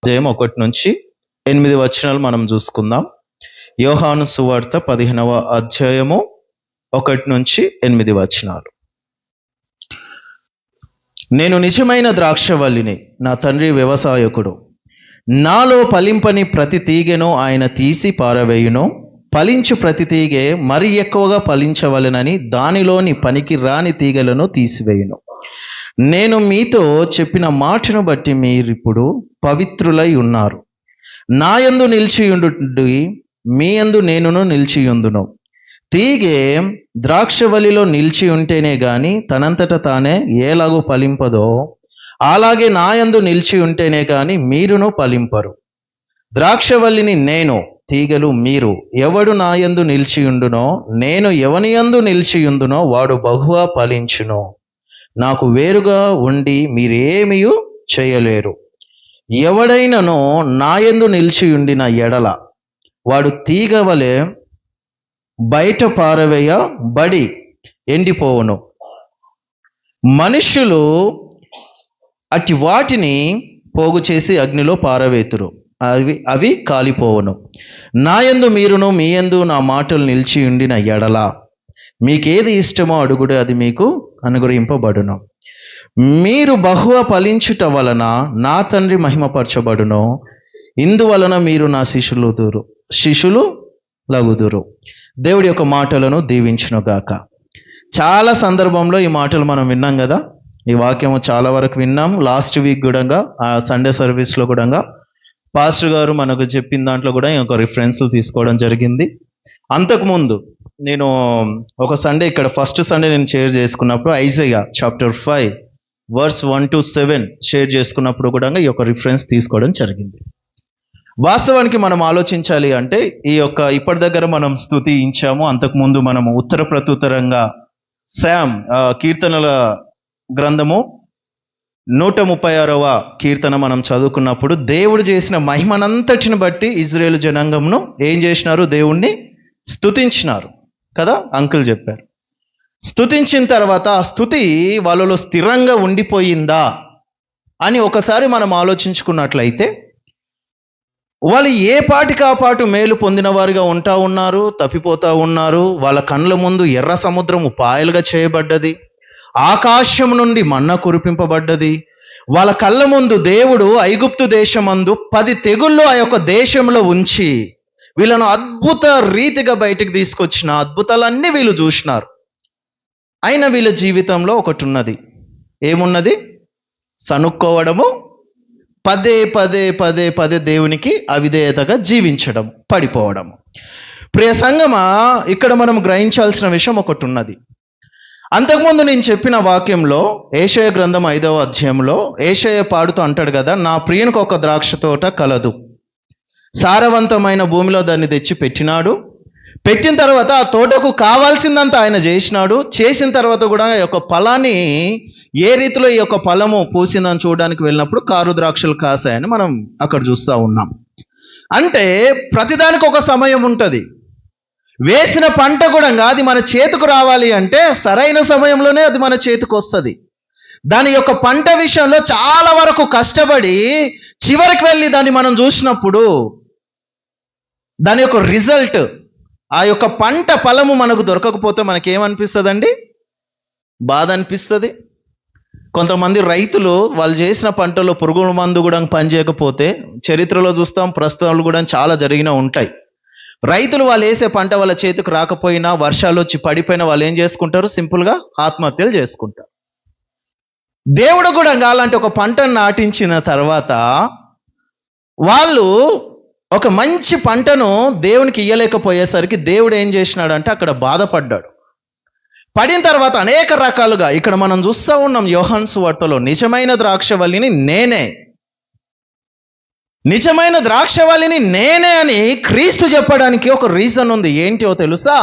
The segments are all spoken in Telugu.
అధ్యాయం 1-8 వచనాలు మనం చూసుకుందాం. యోహాను సువార్త 15వ అధ్యాయము 1-8 వచనాలు. నేను నిజమైన ద్రాక్షవల్లిని, నా తండ్రి వ్యవసాయకుడు. నాలో ఫలింపని ప్రతి తీగెను ఆయన తీసి పారవేయును, ఫలించు ప్రతి తీగె మరి ఎక్కువగా ఫలించవలెనని దానిలోని పనికి రాని తీగలను తీసివేయును. నేను మీతో చెప్పిన మాటను బట్టి మీరిప్పుడు పవిత్రులై ఉన్నారు. నా యందు నిలిచియుండుడి, మీ యందు నేనును నిలిచియుందును. తీగె ద్రాక్షవల్లిలో నిలిచి ఉంటేనే గాని తనంతట తానే ఏలాగూ ఫలింపదో, అలాగే నా యందు నిలిచి ఉంటేనే గాని మీరును ఫలింపరు. ద్రాక్షవల్లిని నేను, తీగలు మీరు. ఎవడు నా యందు నిలిచియుండునో, నేను ఎవని యందు నిలిచియుందునో వాడు బహుగా ఫలించును. నాకు వేరుగా ఉండి మీరేమీ చేయలేరు. ఎవడైనను నా యందు నిలిచియుండిన ఎడల వాడు తీగ వలె బయట పారవేయబడి ఎండిపోవును. మనుష్యులు అట్టి వాటిని పోగు చేసి అగ్నిలో పారవేతురు, అవి కాలిపోవును. నా యందు మీరును, మీ యందు నా మాటలు నిలిచి ఉండిన ఎడల మీకేది ఇష్టమో అడుగుడు, అది మీకు అనుగ్రహింపబడును. మీరు బహుగా ఫలించుట వలన నా తండ్రి మహిమపరచబడును. ఇందువలన మీరు నా శిష్యులు లగుదురు. దేవుడి యొక్క మాటలను దీవించునుగాక. చాలా సందర్భంలో ఈ మాటలు మనం విన్నాం కదా. ఈ వాక్యము చాలా వరకు విన్నాం. లాస్ట్ వీక్ కూడా ఆ సండే సర్వీస్లో కూడా పాస్టర్ గారు మనకు చెప్పిన దాంట్లో కూడా ఒక రిఫరెన్స్లు తీసుకోవడం జరిగింది. అంతకుముందు నేను ఒక సండే ఇక్కడ ఫస్ట్ సండే నేను షేర్ చేసుకున్నప్పుడు ఐజయా చాప్టర్ 5 verse 1-7 షేర్ చేసుకున్నప్పుడు కూడా ఈ యొక్క రిఫరెన్స్ తీసుకోవడం జరిగింది. వాస్తవానికి మనం ఆలోచించాలి అంటే ఇప్పటి దగ్గర మనం స్తుతించాము. అంతకుముందు మనము ఉత్తర ప్రత్యుత్తరంగా కీర్తనల గ్రంథము 136వ కీర్తన మనం చదువుకున్నప్పుడు దేవుడు చేసిన మహిమనంతటిని బట్టి ఇజ్రాయేలు జనాంగమును ఏం చేసినారు? దేవుణ్ణి స్తుతించినారు కదా, అంకుల్ చెప్పారు. స్తుతించిన తర్వాత ఆ స్తుతి వాళ్ళలో స్థిరంగా ఉండిపోయిందా అని ఒకసారి మనం ఆలోచించుకున్నట్లయితే, వాళ్ళు ఏ పాటికి ఆ పాటు మేలు పొందిన వారిగా ఉన్నారు, తప్పిపోతూ ఉన్నారు. వాళ్ళ కళ్ళ ముందు ఎర్ర సముద్రము పాయలుగా చేయబడ్డది, ఆకాశం నుండి మన్నా కురిపింపబడ్డది. వాళ్ళ కళ్ళ ముందు దేవుడు ఐగుప్తు దేశమందు 10 తెగుళ్ళు ఆ యొక్క దేశంలో ఉంచి వీళ్ళను అద్భుత రీతిగా బయటికి తీసుకొచ్చిన అద్భుతాలన్నీ వీళ్ళు చూసినారు. అయినా వీళ్ళ జీవితంలో ఒకటి ఉన్నది. ఏమున్నది? సనుక్కోవడము, పదే పదే పదే పదే దేవునికి అవిధేయతగా జీవించడం, పడిపోవడము. ప్రియ సంగమా, ఇక్కడ మనం గ్రహించాల్సిన విషయం ఒకటి ఉన్నది. అంతకుముందు నేను చెప్పిన వాక్యంలో యెషయా గ్రంథం 5వ అధ్యాయంలో యెషయా పాడుతూ అంటాడు కదా, నా ప్రియునికి ఒక ద్రాక్ష తోట కలదు, సారవంతమైన భూమిలో దాన్ని తెచ్చి పెట్టినాడు. పెట్టిన తర్వాత ఆ తోటకు కావాల్సిందంతా ఆయన చేసినాడు. చేసిన తర్వాత కూడా ఈ యొక్క ఫలాన్ని ఏ రీతిలో ఈ యొక్క ఫలము పూసిందని చూడడానికి వెళ్ళినప్పుడు కారు ద్రాక్షలు కాసాయని మనం అక్కడ చూస్తూ ఉన్నాం. అంటే ప్రతిదానికి ఒక సమయం ఉంటుంది. వేసిన పంట కూడా అది మన చేతికి రావాలి అంటే సరైన సమయంలోనే అది మన చేతికి వస్తుంది. దాని యొక్క పంట విషయంలో చాలా వరకు కష్టపడి చివరికి వెళ్ళి దాన్ని మనం చూసినప్పుడు దాని యొక్క రిజల్ట్, ఆ యొక్క పంట ఫలము మనకు దొరకకపోతే మనకేమనిపిస్తుందండి? బాధ అనిపిస్తుంది. కొంతమంది రైతులు వాళ్ళు చేసిన పంటలో పురుగు మందు కూడా పనిచేయకపోతే చరిత్రలో చూస్తాం, ప్రస్తుతాలు కూడా చాలా జరిగిన ఉంటాయి. రైతులు వాళ్ళు వేసే పంట వాళ్ళ చేతికి రాకపోయినా, వర్షాలు వచ్చి పడిపోయినా వాళ్ళు ఏం చేసుకుంటారు? సింపుల్గా ఆత్మహత్యలు చేసుకుంటారు. దేవుడు కూడా అలాంటి ఒక పంటను నాటించిన తర్వాత వాళ్ళు ఒక మంచి పంటను దేవునికి ఇయ్యలేకపోయేసరికి దేవుడు ఏం చేసినాడంటే అక్కడ బాధపడ్డాడు. పడిన తర్వాత అనేక రకాలుగా ఇక్కడ మనం చూస్తూ ఉన్నాం యోహాను సువార్తలో, నిజమైన ద్రాక్షవల్లిని నేనే, నిజమైన ద్రాక్షవల్లిని నేనే అని క్రీస్తు చెప్పడానికి ఒక రీజన్ ఉంది. ఏంటో తెలుసా?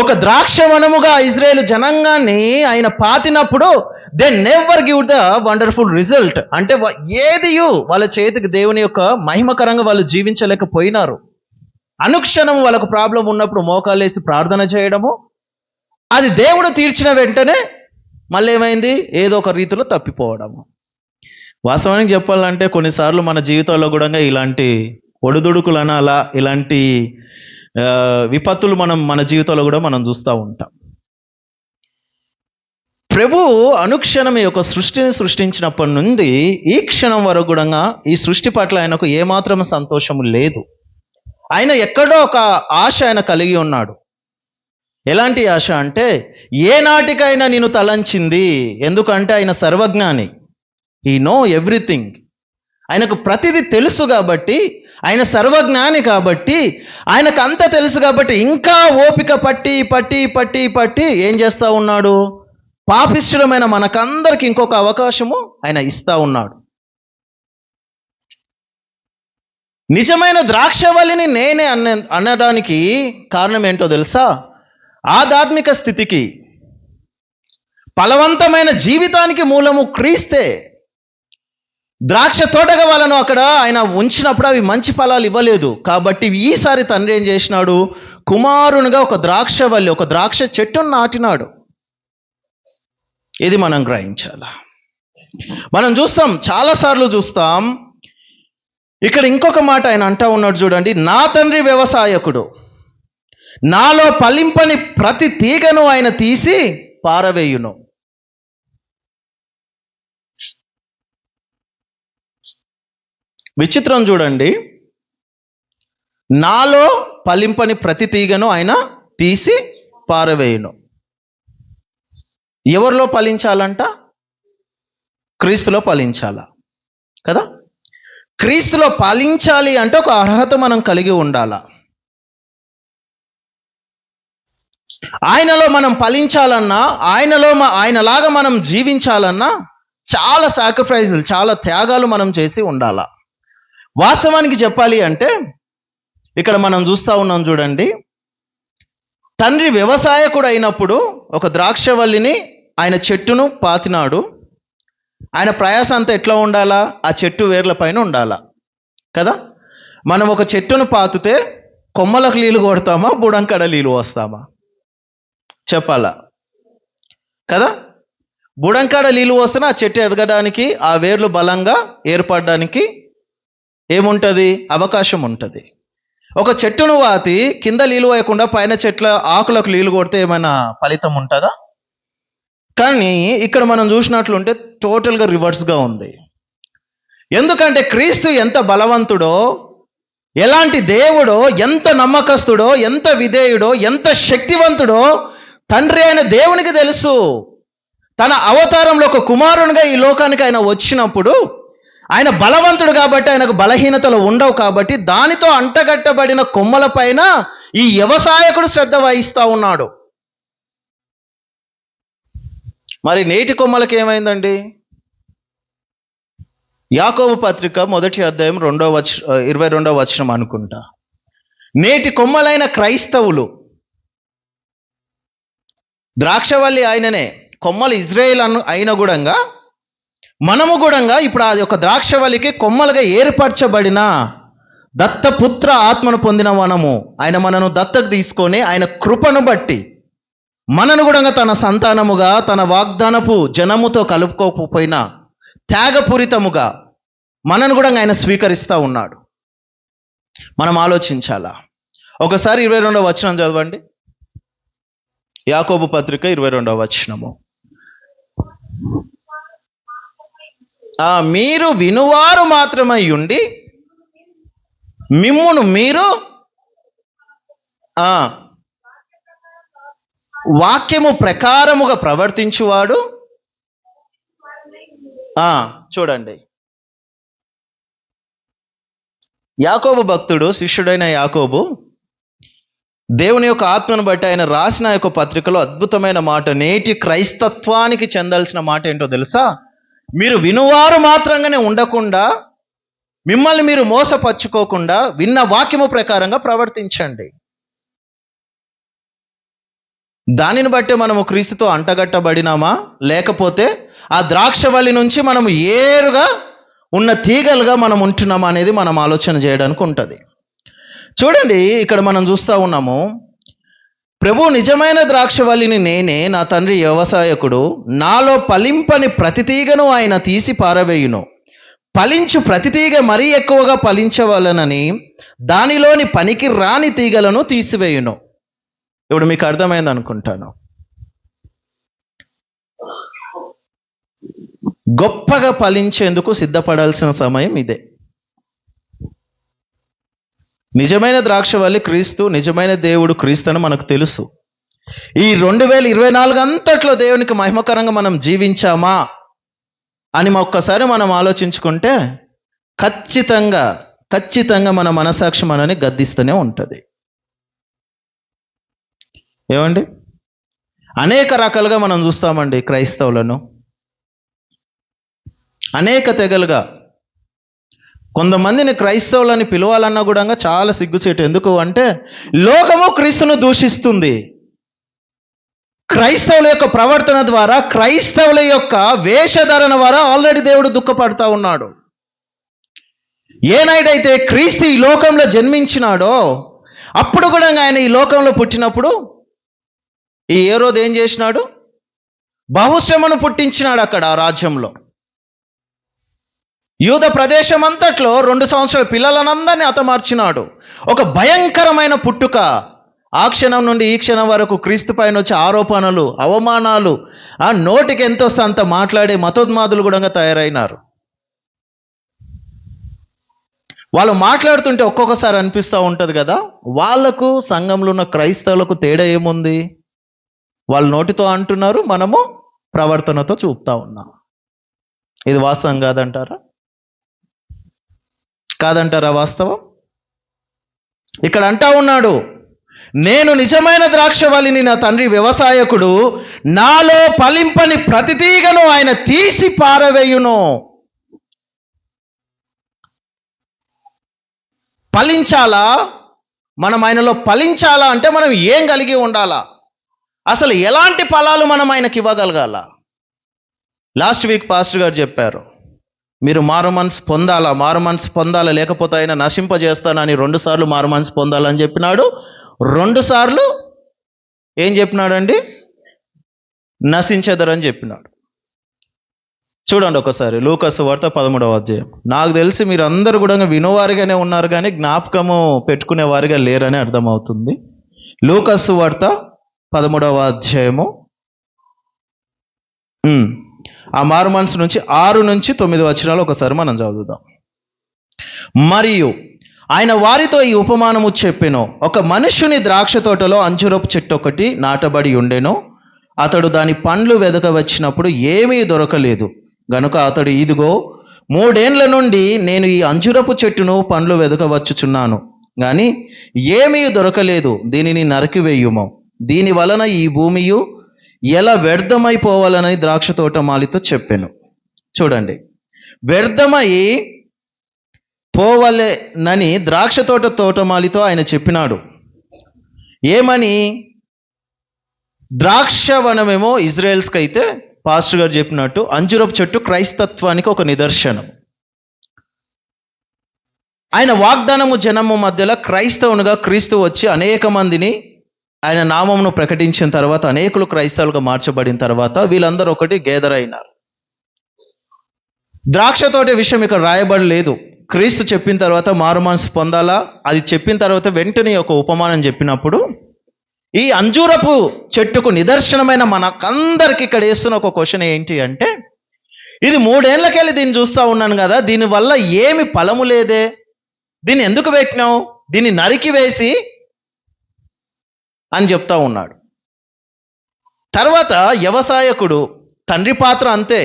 ఒక ద్రాక్షవనముగా ఇజ్రాయేలు జనాంగాన్ని ఆయన పాతినప్పుడు they never give the wonderful result. అంటే ఏదియు వాళ్ళ చేతికి దేవుని యొక్క మహిమకరంగా వాళ్ళు జీవించలేకపోయినారు. అనుక్షణం వాళ్ళకు ప్రాబ్లం ఉన్నప్పుడు మోకాలేసి ప్రార్థన చేయడము, అది దేవుడు తీర్చిన వెంటనే మళ్ళీ ఏమైంది? ఏదో ఒక రీతిలో తప్పిపోవడము. వాస్తవానికి చెప్పాలంటే కొన్నిసార్లు మన జీవితంలో కూడా ఇలాంటి ఒడిదుడుకులు అనాలా, ఇలాంటి విపత్తులు మన జీవితంలో కూడా మనం చూస్తూ ఉంటాం. ప్రభు అనుక్షణం ఈ యొక్క సృష్టిని సృష్టించినప్పటి నుండి ఈ క్షణం వరకు కూడా ఈ సృష్టి పట్ల ఆయనకు ఏమాత్రం సంతోషము లేదు. ఆయన ఎక్కడో ఒక ఆశ ఆయన కలిగి ఉన్నాడు. ఎలాంటి ఆశ అంటే, ఏ నాటికైనా నేను తలంచింది. ఎందుకంటే ఆయన సర్వజ్ఞాని, హీ నో ఎవ్రీథింగ్. ఆయనకు ప్రతిదీ తెలుసు కాబట్టి, ఆయన సర్వజ్ఞాని కాబట్టి, ఆయనకు అంత తెలుసు కాబట్టి ఇంకా ఓపిక పట్టి పట్టి పట్టి పట్టి ఏం చేస్తూ ఉన్నాడు? పాపిష్ఠులమైన మనకందరికి ఇంకొక అవకాశము ఆయన ఇస్తా ఉన్నాడు. నిజమైన ద్రాక్షవల్లిని నేనే అనడానికి కారణం ఏంటో తెలుసా? ఆధ్యాత్మిక స్థితికి, ఫలవంతమైన జీవితానికి మూలము క్రీస్తే. ద్రాక్ష తోటగా వాళ్ళను అక్కడ ఆయన ఉంచినప్పుడు అవి మంచి ఫలాలు ఇవ్వలేదు. కాబట్టి ఈసారి తండ్రి ఏం చేసినాడు? కుమారునిగా ఒక ద్రాక్షవల్లి, ఒక ద్రాక్ష చెట్టును నాటినాడు. ఇది మనం గ్రహించాలి. మనం చూస్తాం, చాలాసార్లు చూస్తాం. ఇక్కడ ఇంకొక మాట ఆయన అంటా ఉన్నాడు చూడండి, నా తండ్రి వ్యవసాయకుడు, నాలో ఫలింపని ప్రతి తీగను ఆయన తీసి పారవేయును. విచిత్రం చూడండి, నాలో ఫలింపని ప్రతి తీగను ఆయన తీసి పారవేయును. ఎవరిలో ఫలించాలంట? క్రీస్తులో ఫలించాలా కదా? క్రీస్తులో ఫలించాలి అంటే ఒక అర్హత మనం కలిగి ఉండాలా. ఆయనలో మనం ఫలించాలన్నా, ఆయనలాగా మనం జీవించాలన్నా చాలా సాక్రిఫైజులు, చాలా త్యాగాలు మనం చేసి ఉండాలా. వాస్తవానికి చెప్పాలి అంటే ఇక్కడ మనం చూస్తూ ఉన్నాం చూడండి, తండ్రి వ్యవసాయకుడు అయినప్పుడు ఒక ద్రాక్షవల్లిని, ఆయన చెట్టును పాతినాడు. ఆయన ప్రయాస అంతా ఎట్లా ఉండాలా? ఆ చెట్టు వేర్ల పైన ఉండాలా కదా? మనం ఒక చెట్టును పాతితే కొమ్మలకు నీళ్ళు కొడతామా, బుడంకడ నీళ్ళు వస్తామా? చెప్పాలా కదా? బుడంకాడ నీళ్ళు వస్తేనే ఆ చెట్టు ఎదగడానికి, ఆ వేర్లు బలంగా ఏర్పడడానికి ఏముంటుంది? అవకాశం ఉంటుంది. ఒక చెట్టును వాతి కింద నీళ్ళు వేయకుండా పైన చెట్ల ఆకులకు నీళ్ళు కొడితే ఏమైనా ఫలితం ఉంటుందా? కానీ ఇక్కడ మనం చూసినట్లుంటే టోటల్గా రివర్స్గా ఉంది. ఎందుకంటే క్రీస్తు ఎంత బలవంతుడో, ఎలాంటి దేవుడో, ఎంత నమ్మకస్తుడో, ఎంత విధేయుడో, ఎంత శక్తివంతుడో తండ్రి అయిన దేవునికి తెలుసు. తన అవతారంలో ఒక కుమారునిగా ఈ లోకానికి ఆయన వచ్చినప్పుడు ఆయన బలవంతుడు కాబట్టి ఆయనకు బలహీనతలు ఉండవు. కాబట్టి దానితో అంటగట్టబడిన కొమ్మల పైన ఈ వ్యవసాయకుడు శ్రద్ధ వహిస్తూ ఉన్నాడు. మరి నేటి కొమ్మలకి ఏమైందండి? యాకోబు పత్రిక 1వ అధ్యాయం 22వ వచనం అనుకుంటా. నేటి కొమ్మలైన క్రైస్తవులు, ద్రాక్షవల్లి ఆయననే, కొమ్మలు ఇజ్రాయేల్ అయిన గుడంగా మనము గుడంగా ఇప్పుడు అది ఒక ద్రాక్షవల్లికి కొమ్మలుగా ఏర్పరచబడిన దత్తపుత్ర ఆత్మను పొందిన ఆయన మనను దత్తకు తీసుకొని ఆయన కృపను బట్టి మనను కూడా తన సంతానముగా, తన వాగ్దానపు జనముతో కలుపుకోకపోయినా త్యాగపూరితముగా మనను కూడా ఆయన స్వీకరిస్తూ ఉన్నాడు. మనం ఆలోచించాలా. ఒకసారి 22వ వచనం చదవండి. యాకోబు పత్రిక 22వ వచనము. మీరు వినువారు మాత్రమై ఉండి మిమ్మును మీరు వాక్యము ప్రకారముగా ప్రవర్తించువాడు. చూడండి, యాకోబు భక్తుడు, శిష్యుడైన యాకోబు దేవుని యొక్క ఆత్మను బట్టి ఆయన రాసిన యొక్క పత్రికలో అద్భుతమైన మాట, నేటి క్రైస్తత్వానికి చెందాల్సిన మాట ఏంటో తెలుసా? మీరు వినువారు మాత్రంగానే ఉండకుండా, మిమ్మల్ని మీరు మోసపరుచుకోకుండా విన్న వాక్యము ప్రకారంగా ప్రవర్తించండి. దానిని బట్టి మనము క్రీస్తుతో అంటగట్టబడినామా, లేకపోతే ఆ ద్రాక్షవల్లి నుంచి మనము ఏరుగా ఉన్న తీగలుగా మనం ఉంటున్నామా అనేది మనం ఆలోచన చేయడానికి ఉంటుంది. చూడండి, ఇక్కడ మనం చూస్తూ ఉన్నాము, ప్రభు నిజమైన ద్రాక్షవల్లిని నేనే, నా తండ్రి వ్యవసాయకుడు, నాలో ఫలింపని ప్రతి తీగను ఆయన తీసి పారవేయును. ఫలించు ప్రతి తీగ మరీ ఎక్కువగా ఫలించవలనని దానిలోని పనికి రాని తీగలను తీసివేయును. ఇప్పుడు మీకు అర్థమైంది అనుకుంటాను. గొప్పగా ఫలించేందుకు సిద్ధపడాల్సిన సమయం ఇదే. నిజమైన ద్రాక్షవల్లి క్రీస్తు, నిజమైన దేవుడు క్రీస్తు అని మనకు తెలుసు. ఈ 2024 అంతట్లో దేవునికి మహిమకరంగా మనం జీవించామా అని ఒక్కసారి మనం ఆలోచించుకుంటే ఖచ్చితంగా మన మనసాక్షి మనని గద్దిస్తూనే ఉంటుంది. ఏమండి, అనేక రకాలుగా మనం చూస్తామండి క్రైస్తవులను, అనేక తెగలుగా. కొంతమందిని క్రైస్తవులని పిలవాలన్నా కూడా చాలా సిగ్గుచేటు. ఎందుకు అంటే లోకము క్రీస్తును దూషిస్తుంది. క్రైస్తవుల యొక్క ప్రవర్తన ద్వారా, క్రైస్తవుల యొక్క వేషధారణ ద్వారా ఆల్రెడీ దేవుడు దుఃఖపడతా ఉన్నాడు. ఏనాడైతే క్రీస్తు ఈ లోకంలో జన్మించినాడో అప్పుడు కూడా ఆయన ఈ లోకంలో పుట్టినప్పుడు ఈ హేరోదు ఏం చేసినాడు? బహుశ్రమను పుట్టించినాడు అక్కడ ఆ రాజ్యంలో. యూద ప్రదేశం అంతట్లో 2 సంవత్సరాల పిల్లలనందరినీ హతమార్చినాడు. ఒక భయంకరమైన పుట్టుక. ఆ క్షణం నుండి ఈ క్షణం వరకు క్రీస్తు పైన వచ్చే ఆరోపణలు, అవమానాలు, ఆ నోటికి ఎంత వస్తే అంత మాట్లాడే మతోన్మాదులు కూడా తయారైనారు. వాళ్ళు మాట్లాడుతుంటే ఒక్కొక్కసారి అనిపిస్తూ ఉంటుంది కదా, వాళ్లకు సంఘంలో ఉన్న క్రైస్తవులకు తేడా ఏముంది? వాళ్ళు నోటితో అంటున్నారు, మనము ప్రవర్తనతో చూపుతా ఉన్నాం. ఇది వాస్తవం కాదంటారా వాస్తవం? ఇక్కడ అంటా ఉన్నాడు, నేను నిజమైన ద్రాక్షవల్లిని, నా తండ్రి వ్యవసాయకుడు, నాలో ఫలింపని ప్రతి తీగను ఆయన తీసి పారవేయును. ఫలించాలా? మనం ఆయనలో ఫలించాలా అంటే మనం ఏం కలిగి ఉండాలా? అసలు ఎలాంటి ఫలాలు మనం ఆయనకి ఇవ్వగలగాల? లాస్ట్ వీక్ పాస్టర్ గారు చెప్పారు, మీరు మారు మనసు పొందాలా, లేకపోతే ఆయన నశింపజేస్తానని 2 సార్లు మారు మనసు పొందాలని చెప్పినాడు. 2 సార్లు ఏం చెప్పినాడండి? నశించెదరని చెప్పినాడు. చూడండి ఒకసారి లూకాసు వార్త 13వ అధ్యాయం. నాకు తెలిసి మీరు అందరూ కూడా వినువారిగానే ఉన్నారు కానీ జ్ఞాపకము పెట్టుకునే వారిగా లేరని అర్థమవుతుంది. లూకాసు వార్త 13వ అధ్యాయము ఆ మారు మనసు నుంచి 6 నుంచి 9 వచనాలు ఒకసారి మనం చదువుదాం. మరియు ఆయన వారితో ఈ ఉపమానము చెప్పెను. ఒక మనుష్యుని ద్రాక్ష తోటలో అంజూరపు చెట్టు ఒకటి నాటబడి ఉండెను. అతడు దాని పండ్లు వెదక వచ్చినప్పుడు ఏమీ దొరకలేదు గనుక అతడు, ఇదిగో 3 ఏండ్ల నుండి నేను ఈ అంజూరపు చెట్టును పండ్లు వెదకవచ్చుచున్నాను, కానీ ఏమీ దొరకలేదు, దీనిని నరికివేయుము, దీని వలన ఈ భూమియు ఎలా వ్యర్థమైపోవాలని ద్రాక్ష తోటమాలితో చెప్పాను. చూడండి, వ్యర్థమై పోవలెనని ద్రాక్ష తోటమాలితో ఆయన చెప్పినాడు. ఏమని? ద్రాక్ష వనమేమో ఇజ్రాయెల్స్కి అయితే పాస్టర్ గారు చెప్పినట్టు అంజురపు చెట్టు క్రైస్తత్వానికి ఒక నిదర్శనం. ఆయన వాగ్దానము జనము మధ్యలో క్రైస్తవునిగా క్రీస్తు వచ్చి అనేక మందిని ఆయన నామమును ప్రకటించిన తర్వాత, అనేకులు క్రైస్తవులుగా మార్చబడిన తర్వాత వీళ్ళందరూ ఒకటి గేదర్ అయినారు. ద్రాక్ష తోట విషయం ఇక్కడ రాయబడలేదు. క్రీస్తు చెప్పిన తర్వాత మారు మనసు పొందాలా, అది చెప్పిన తర్వాత వెంటనే ఒక ఉపమానం చెప్పినప్పుడు ఈ అంజూరపు చెట్టుకు నిదర్శనమైన మనకందరికి ఇక్కడ వేస్తున్న ఒక క్వశ్చన్ ఏంటి అంటే, ఇది 3 ఏళ్లకెళ్ళి దీన్ని చూస్తూ ఉన్నాను కదా, దీనివల్ల ఏమి ఫలము లేదే, దీన్ని ఎందుకు పెట్టినావు, దీన్ని నరికి వేసి అని చెప్తా ఉన్నాడు. తర్వాత వ్యవసాయకుడు తండ్రి పాత్ర అంతే.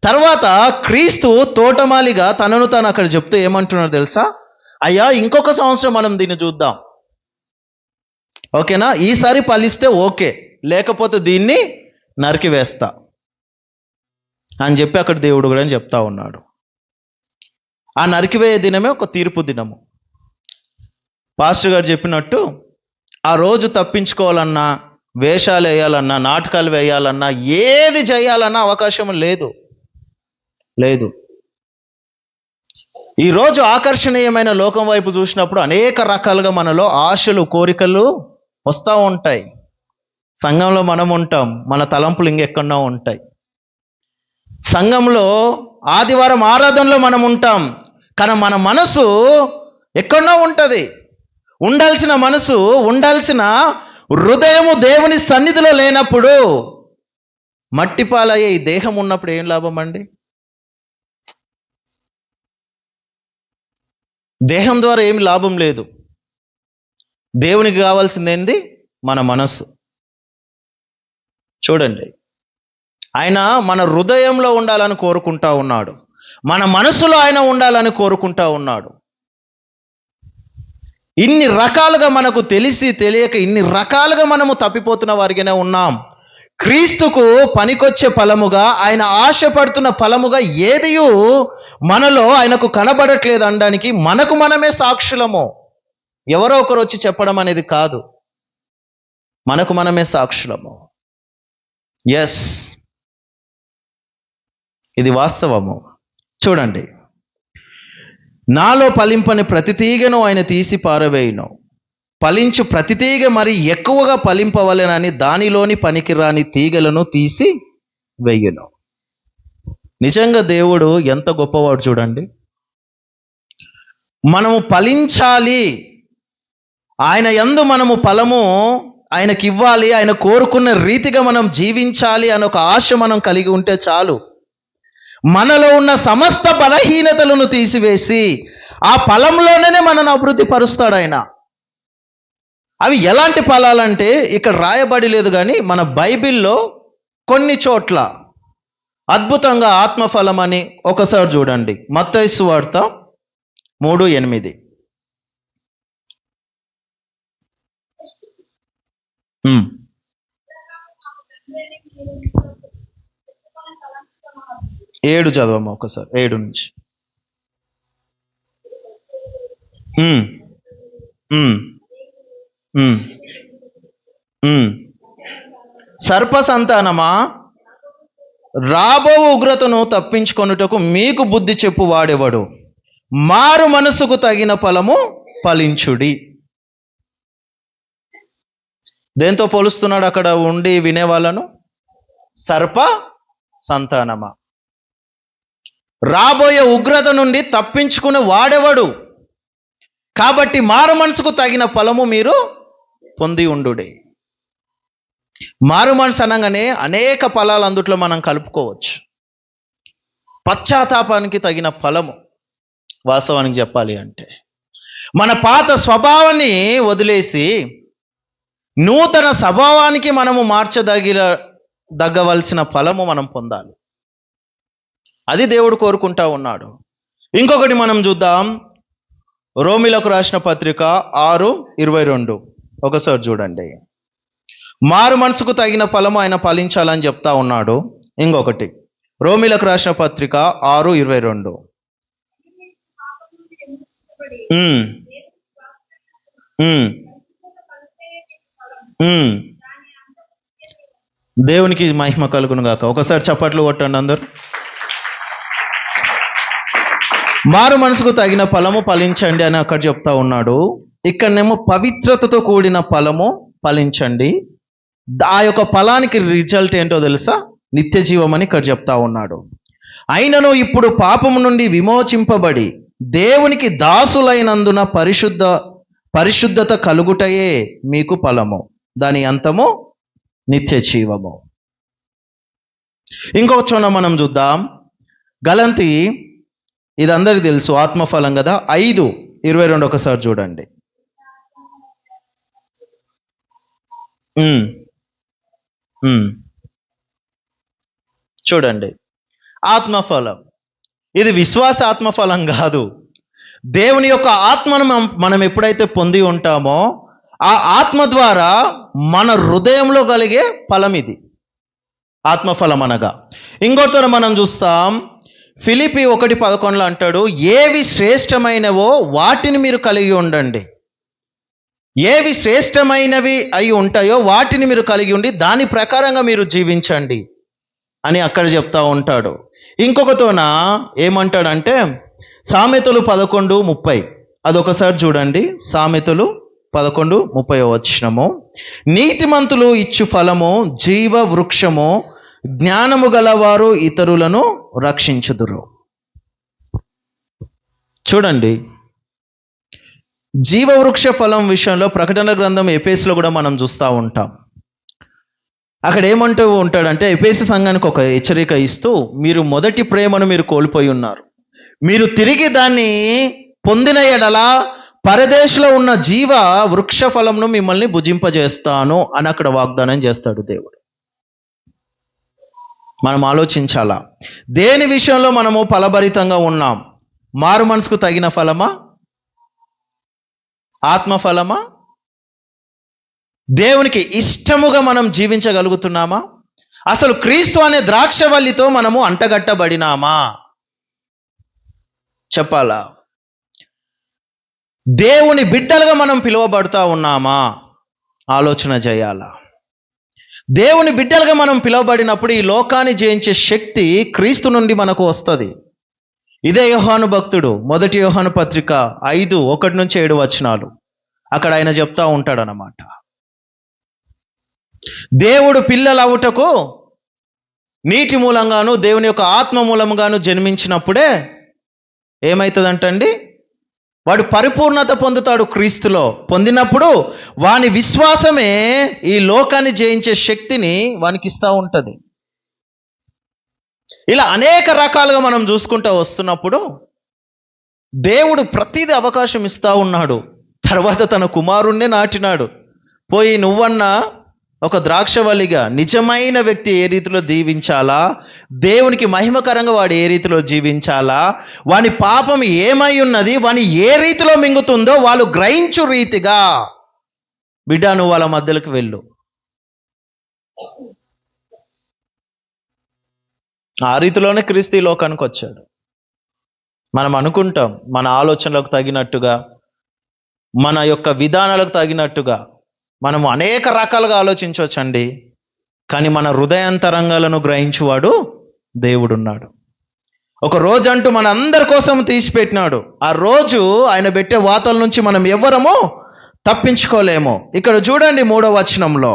తర్వాత క్రీస్తు తోటమాలిగా తనను తాను అక్కడ చెప్తూ ఏమంటున్నాడు తెలుసా? అయ్యా, ఇంకొక సంవత్సరం మనం దీన్ని చూద్దాం, ఓకేనా? ఈసారి ఫలిస్తే ఓకే, లేకపోతే దీన్ని నరికివేస్తా అని చెప్పి అక్కడ దేవుడు కూడా చెప్తా ఉన్నాడు. ఆ నరికివేయ దినమే ఒక తీర్పు దినము. పాస్టర్ గారు చెప్పినట్టు ఆ రోజు తప్పించుకోవాలన్నా, వేషాలు వేయాలన్నా, నాటకాలు వేయాలన్నా, ఏది చేయాలన్నా అవకాశం లేదు. ఈరోజు ఆకర్షణీయమైన లోకం వైపు చూసినప్పుడు అనేక రకాలుగా మనలో ఆశలు, కోరికలు వస్తూ ఉంటాయి. సంఘంలో మనం ఉంటాం, మన తలంపులు ఇంకెక్కడో ఉంటాయి. సంఘంలో ఆదివారం ఆరాధనలో మనం ఉంటాం, కానీ మన మనసు ఎక్కడో ఉంటుంది. ఉండాల్సిన మనసు, ఉండాల్సిన హృదయము దేవుని సన్నిధిలో లేనప్పుడు, మట్టిపాలయ్యే ఈ దేహం ఉన్నప్పుడు ఏం లాభం అండి? దేహం ద్వారా ఏమి లాభం లేదు. దేవునికి కావాల్సిందేంది? మన మనస్సు. చూడండి, ఆయన మన హృదయంలో ఉండాలని కోరుకుంటా ఉన్నాడు, మన మనసులో ఆయన ఉండాలని కోరుకుంటా ఉన్నాడు. ఇన్ని రకాలుగా మనకు తెలిసి తెలియక ఇన్ని రకాలుగా మనము తప్పిపోతున్న వారిగానే ఉన్నాం. క్రీస్తుకు పనికొచ్చే ఫలముగా, ఆయన ఆశపడుతున్న ఫలముగా ఏదియూ మనలో ఆయనకు కనబడట్లేదు అనడానికి మనకు మనమే సాక్షులము. ఎవరో ఒకరు వచ్చి చెప్పడం అనేది కాదు, మనకు మనమే సాక్షులము. ఎస్, ఇది వాస్తవము. చూడండి, నాలో ఫలింపని ప్రతి తీగను ఆయన తీసి పారవేయును, ఫలించు ప్రతి తీగ మరి ఎక్కువగా ఫలింపవలెనని దానిలోని పనికిరాని తీగలను తీసి వెయ్యును. నిజంగా దేవుడు ఎంత గొప్పవాడు చూడండి. మనము ఫలించాలి, ఆయన యందు మనము ఫలము ఆయనకి ఇవ్వాలి, ఆయన కోరుకున్న రీతిగా మనం జీవించాలి అని ఒక ఆశ మనం కలిగి ఉంటే చాలు. మనలో ఉన్న సమస్త బలహీనతలను తీసివేసి ఆ ఫలంలోనే మనను అభివృద్ధి పరుస్తాడు ఆయన. అవి ఎలాంటి ఫలాలంటే ఇక్కడ రాయబడి లేదు, కానీ మన బైబిల్లో కొన్ని చోట్ల అద్భుతంగా ఆత్మఫలం అని ఒకసారి చూడండి. మత్తయి సువార్త 3:8. 7 చదవమ్మా ఒకసారి, 7 నుంచి. సర్ప సంతానమా, రాబో ఉగ్రతను తప్పించుకొనుటకు మీకు బుద్ధి చెప్పు వాడెవడు? మారు మనసుకు తగిన ఫలము ఫలించుడి. దేంతో పోలుస్తున్నాడు అక్కడ ఉండి వినేవాళ్ళను? సర్ప సంతానమా, రాబోయే ఉగ్రత నుండి తప్పించుకునే వాడెవడు? కాబట్టి మారు మనసుకు తగిన ఫలము మీరు పొంది ఉండుడి. మారు మనసు అనగానే అనేక ఫలాలు అందుట్లో మనం కలుపుకోవచ్చు. పశ్చాత్తాపానికి తగిన ఫలము, వాస్తవానికి చెప్పాలి అంటే మన పాత స్వభావాన్ని వదిలేసి నూతన స్వభావానికి మనము దగ్గవలసిన ఫలము మనం పొందాలి. అది దేవుడు కోరుకుంటా ఉన్నాడు. ఇంకొకటి మనం చూద్దాం, రోమిలకు రాసిన పత్రిక 6:22 ఒకసారి చూడండి. మారు మనసుకు తగిన ఫలము ఆయన ఫలించాలని చెప్తా ఉన్నాడు. ఇంకొకటి రోమిలకు రాసిన పత్రిక 6:22. దేవునికి మహిమ కలుగును గాక. ఒకసారి చప్పట్లు కొట్టండి అందరు. మారు మనసుకు తగిన ఫలము ఫలించండి అని అక్కడ చెప్తా ఉన్నాడు. ఇక్కడనేమో పవిత్రతతో కూడిన ఫలము ఫలించండి. ఆ యొక్క ఫలానికి రిజల్ట్ ఏంటో తెలుసా? నిత్య జీవం అని ఇక్కడ చెప్తా ఉన్నాడు. అయినను ఇప్పుడు పాపము నుండి విమోచింపబడి దేవునికి దాసులైనందున పరిశుద్ధత కలుగుటయే మీకు ఫలము, దాని అంతము నిత్య జీవము. ఇంకొక చోట మనం చూద్దాం, గలంతి, ఇది అందరికీ తెలుసు, ఆత్మఫలం కదా, 5:22 ఒకసారి చూడండి. చూడండి, ఆత్మఫలం ఇది విశ్వాస ఆత్మఫలం కాదు. దేవుని యొక్క ఆత్మను మనం ఎప్పుడైతే పొంది ఉంటామో ఆ ఆత్మ ద్వారా మన హృదయంలో కలిగే ఫలం ఇది ఆత్మఫలం అనగా. ఇంకోతర మనం చూస్తాం, ఫిలిప్పీ 1:11 అంటాడు, ఏవి శ్రేష్టమైనవో వాటిని మీరు కలిగి ఉండండి. ఏవి శ్రేష్టమైనవి అయి ఉంటాయో వాటిని మీరు కలిగి ఉండి దాని ప్రకారంగా మీరు జీవించండి అని అక్కడ చెప్తా ఉంటాడు. ఇంకొకతోన ఏమంటాడంటే సామెతలు 11:30 అదొకసారి చూడండి. సామెతలు 11:30 వచనము, నీతిమంతులు ఇచ్చు ఫలము జీవ వృక్షము, జ్ఞానము గలవారు ఇతరులను రక్షించుదురు. చూడండి, జీవవృక్ష ఫలం విషయంలో ప్రకటన గ్రంథం ఎఫెసులో కూడా మనం చూస్తూ ఉంటాం. అక్కడ ఏమంటూ ఉంటాడంటే, ఎఫెసు సంఘానికి ఒక హెచ్చరిక ఇస్తూ, మీరు మొదటి ప్రేమను మీరు కోల్పోయి ఉన్నారు, మీరు తిరిగి దాన్ని పొందిన ఎడల పరదేశంలో ఉన్న జీవ వృక్ష ఫలంను మిమ్మల్ని భుజింపజేస్తాను అని అక్కడ వాగ్దానం చేస్తాడు దేవుడు. మనం ఆలోచించాలా, దేని విషయంలో మనము ఫలభరితంగా ఉన్నాం? మారు మనసుకు తగిన ఫలమా? ఆత్మఫలమా? దేవునికి ఇష్టముగా మనం జీవించగలుగుతున్నామా? అసలు క్రీస్తు అనే ద్రాక్షవల్లితో మనము అంటగట్టబడినామా? చెప్పాలా? దేవుని బిడ్డలుగా మనం పిలువబడుతూ ఉన్నామా? ఆలోచన చేయాలా. దేవుని బిడ్డలుగా మనం పిలువబడినప్పుడు ఈ లోకాన్ని జయించే శక్తి క్రీస్తు నుండి మనకు వస్తుంది. ఇదే యోహాను భక్తుడు మొదటి యోహాను పత్రిక 5:1-7 వచనాలు, అక్కడ ఆయన చెప్తా ఉంటాడనమాట. దేవుడు పిల్లలవుటకు నీటి మూలంగాను దేవుని యొక్క ఆత్మ మూలంగాను జన్మించినప్పుడే ఏమవుతుందంటండి, వాడు పరిపూర్ణత పొందుతాడు క్రీస్తులో. పొందినప్పుడు వాని విశ్వాసమే ఈ లోకాన్ని జయించే శక్తిని వానికి ఇస్తూ ఉంటుంది. ఇలా అనేక రకాలుగా మనం చూసుకుంటూ వస్తున్నప్పుడు దేవుడు ప్రతిదీ అవకాశం ఇస్తూ ఉన్నాడు. తర్వాత తన కుమారుణ్ణే నాటినాడు. పోయి నువ్వన్నా ఒక ద్రాక్షవల్లిగా నిజమైన వ్యక్తి ఏ రీతిలో జీవించాలా, దేవునికి మహిమకరంగా వాడు ఏ రీతిలో జీవించాలా, వాని పాపం ఏమై ఉన్నది, వాని ఏ రీతిలో మింగుతుందో వాళ్ళు గ్రహించు రీతిగా బిడ్డ నువ్వు వాళ్ళ మధ్యలోకి వెళ్ళు. ఆ రీతిలోనే క్రీస్తు ఈ లోకానికి వచ్చాడు. మనం అనుకుంటాం మన ఆలోచనలకు తగినట్టుగా, మన యొక్క విధానాలకు తగినట్టుగా మనము అనేక రకాలుగా ఆలోచించవచ్చండి. కానీ మన హృదయాంతరంగాలను గ్రహించువాడు దేవుడున్నాడు. ఒక రోజు అంటూ మన అందరి కోసం తీసిపెట్టినాడు. ఆ రోజు ఆయన పెట్టే వాతల నుంచి మనం ఎవ్వరము తప్పించుకోలేము. ఇక్కడ చూడండి 3వ వచనంలో,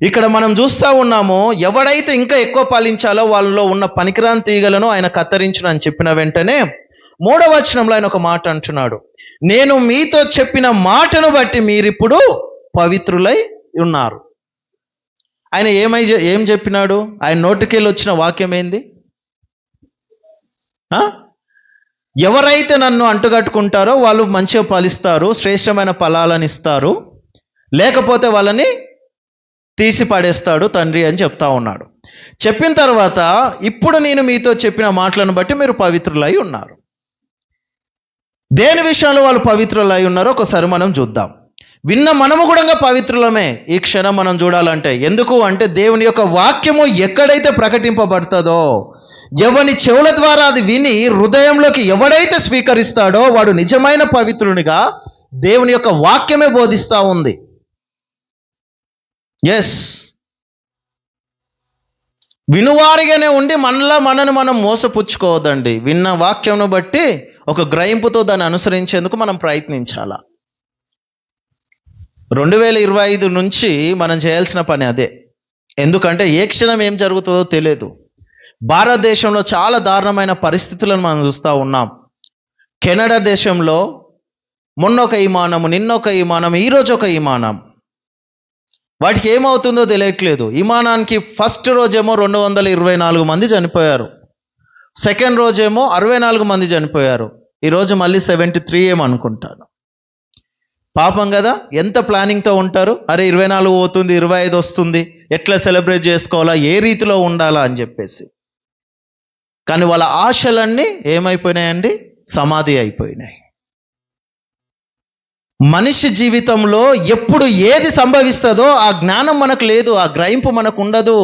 ఇక్కడ మనం చూస్తూ ఉన్నాము, ఎవడైతే ఇంకా ఎక్కువ పాలించాలో వాళ్ళలో ఉన్న పనికిరాని తీగలను ఆయన కత్తిరించును అని చెప్పిన వెంటనే 3వ వచనంలో ఆయన ఒక మాట అంటున్నాడు, నేను మీతో చెప్పిన మాటను బట్టి మీరిప్పుడు పవిత్రులై ఉన్నారు. ఆయన ఏం చెప్పినాడు? ఆయన నోటికెళ్ళి వచ్చిన వాక్యం ఏంది? ఎవరైతే నన్ను అంటుకట్టుకుంటారో వాళ్ళు మంచిగా ఫలిస్తారు, శ్రేష్టమైన ఫలాలను ఇస్తారు, లేకపోతే వాళ్ళని తీసి పడేస్తాడు తండ్రి అని చెప్తా ఉన్నాడు. చెప్పిన తర్వాత ఇప్పుడు నేను మీతో చెప్పిన మాటలను బట్టి మీరు పవిత్రులై ఉన్నారు. దేని విషయంలో వాళ్ళు పవిత్రులై ఉన్నారో ఒకసారి మనం చూద్దాం. విన్న మనము కూడా పవిత్రులమే ఈ క్షణం మనం చూడాలంటే. ఎందుకు అంటే దేవుని యొక్క వాక్యము ఎక్కడైతే ప్రకటింపబడుతుందో, ఎవని చెవుల ద్వారా అది విని హృదయంలోకి ఎవడైతే స్వీకరిస్తాడో వాడు నిజమైన పవిత్రునిగా దేవుని యొక్క వాక్యమే బోధిస్తూ ఉంది. ఎస్, వినువారిగానే ఉండి మనల్ని మనం మోసపుచ్చుకోవద్దండి. విన్న వాక్యంను బట్టి ఒక గ్రహింపుతో దాన్ని అనుసరించేందుకు మనం ప్రయత్నించాలా. 2025 నుంచి మనం చేయాల్సిన పని అదే. ఎందుకంటే ఏ క్షణం ఏం జరుగుతుందో తెలియదు. భారతదేశంలో చాలా దారుణమైన పరిస్థితులను మనం చూస్తూ ఉన్నాం. కెనడా దేశంలో మొన్న ఒక విమానము, నిన్న ఒక విమానం, ఈరోజు ఒక విమానం. వాటికి ఏమవుతుందో తెలియట్లేదు. విమానానికి ఫస్ట్ రోజేమో 224 మంది చనిపోయారు, సెకండ్ రోజేమో 64 మంది చనిపోయారు, ఈరోజు మళ్ళీ 73 ఏమనుకుంటాను. పాపం కదా, ఎంత ప్లానింగ్తో ఉంటారు. అరే 24 పోతుంది, 25 వస్తుంది, ఎట్లా సెలబ్రేట్ చేసుకోవాలా, ఏ రీతిలో ఉండాలా అని చెప్పేసి. కానీ వాళ్ళ ఆశలన్నీ ఏమైపోయినాయండి? సమాధి అయిపోయినాయి. మనిషి జీవితంలో ఎప్పుడు ఏది సంభవిస్తుందో ఆ జ్ఞానం మనకు లేదు, ఆ గ్రహింపు మనకు ఉండదు.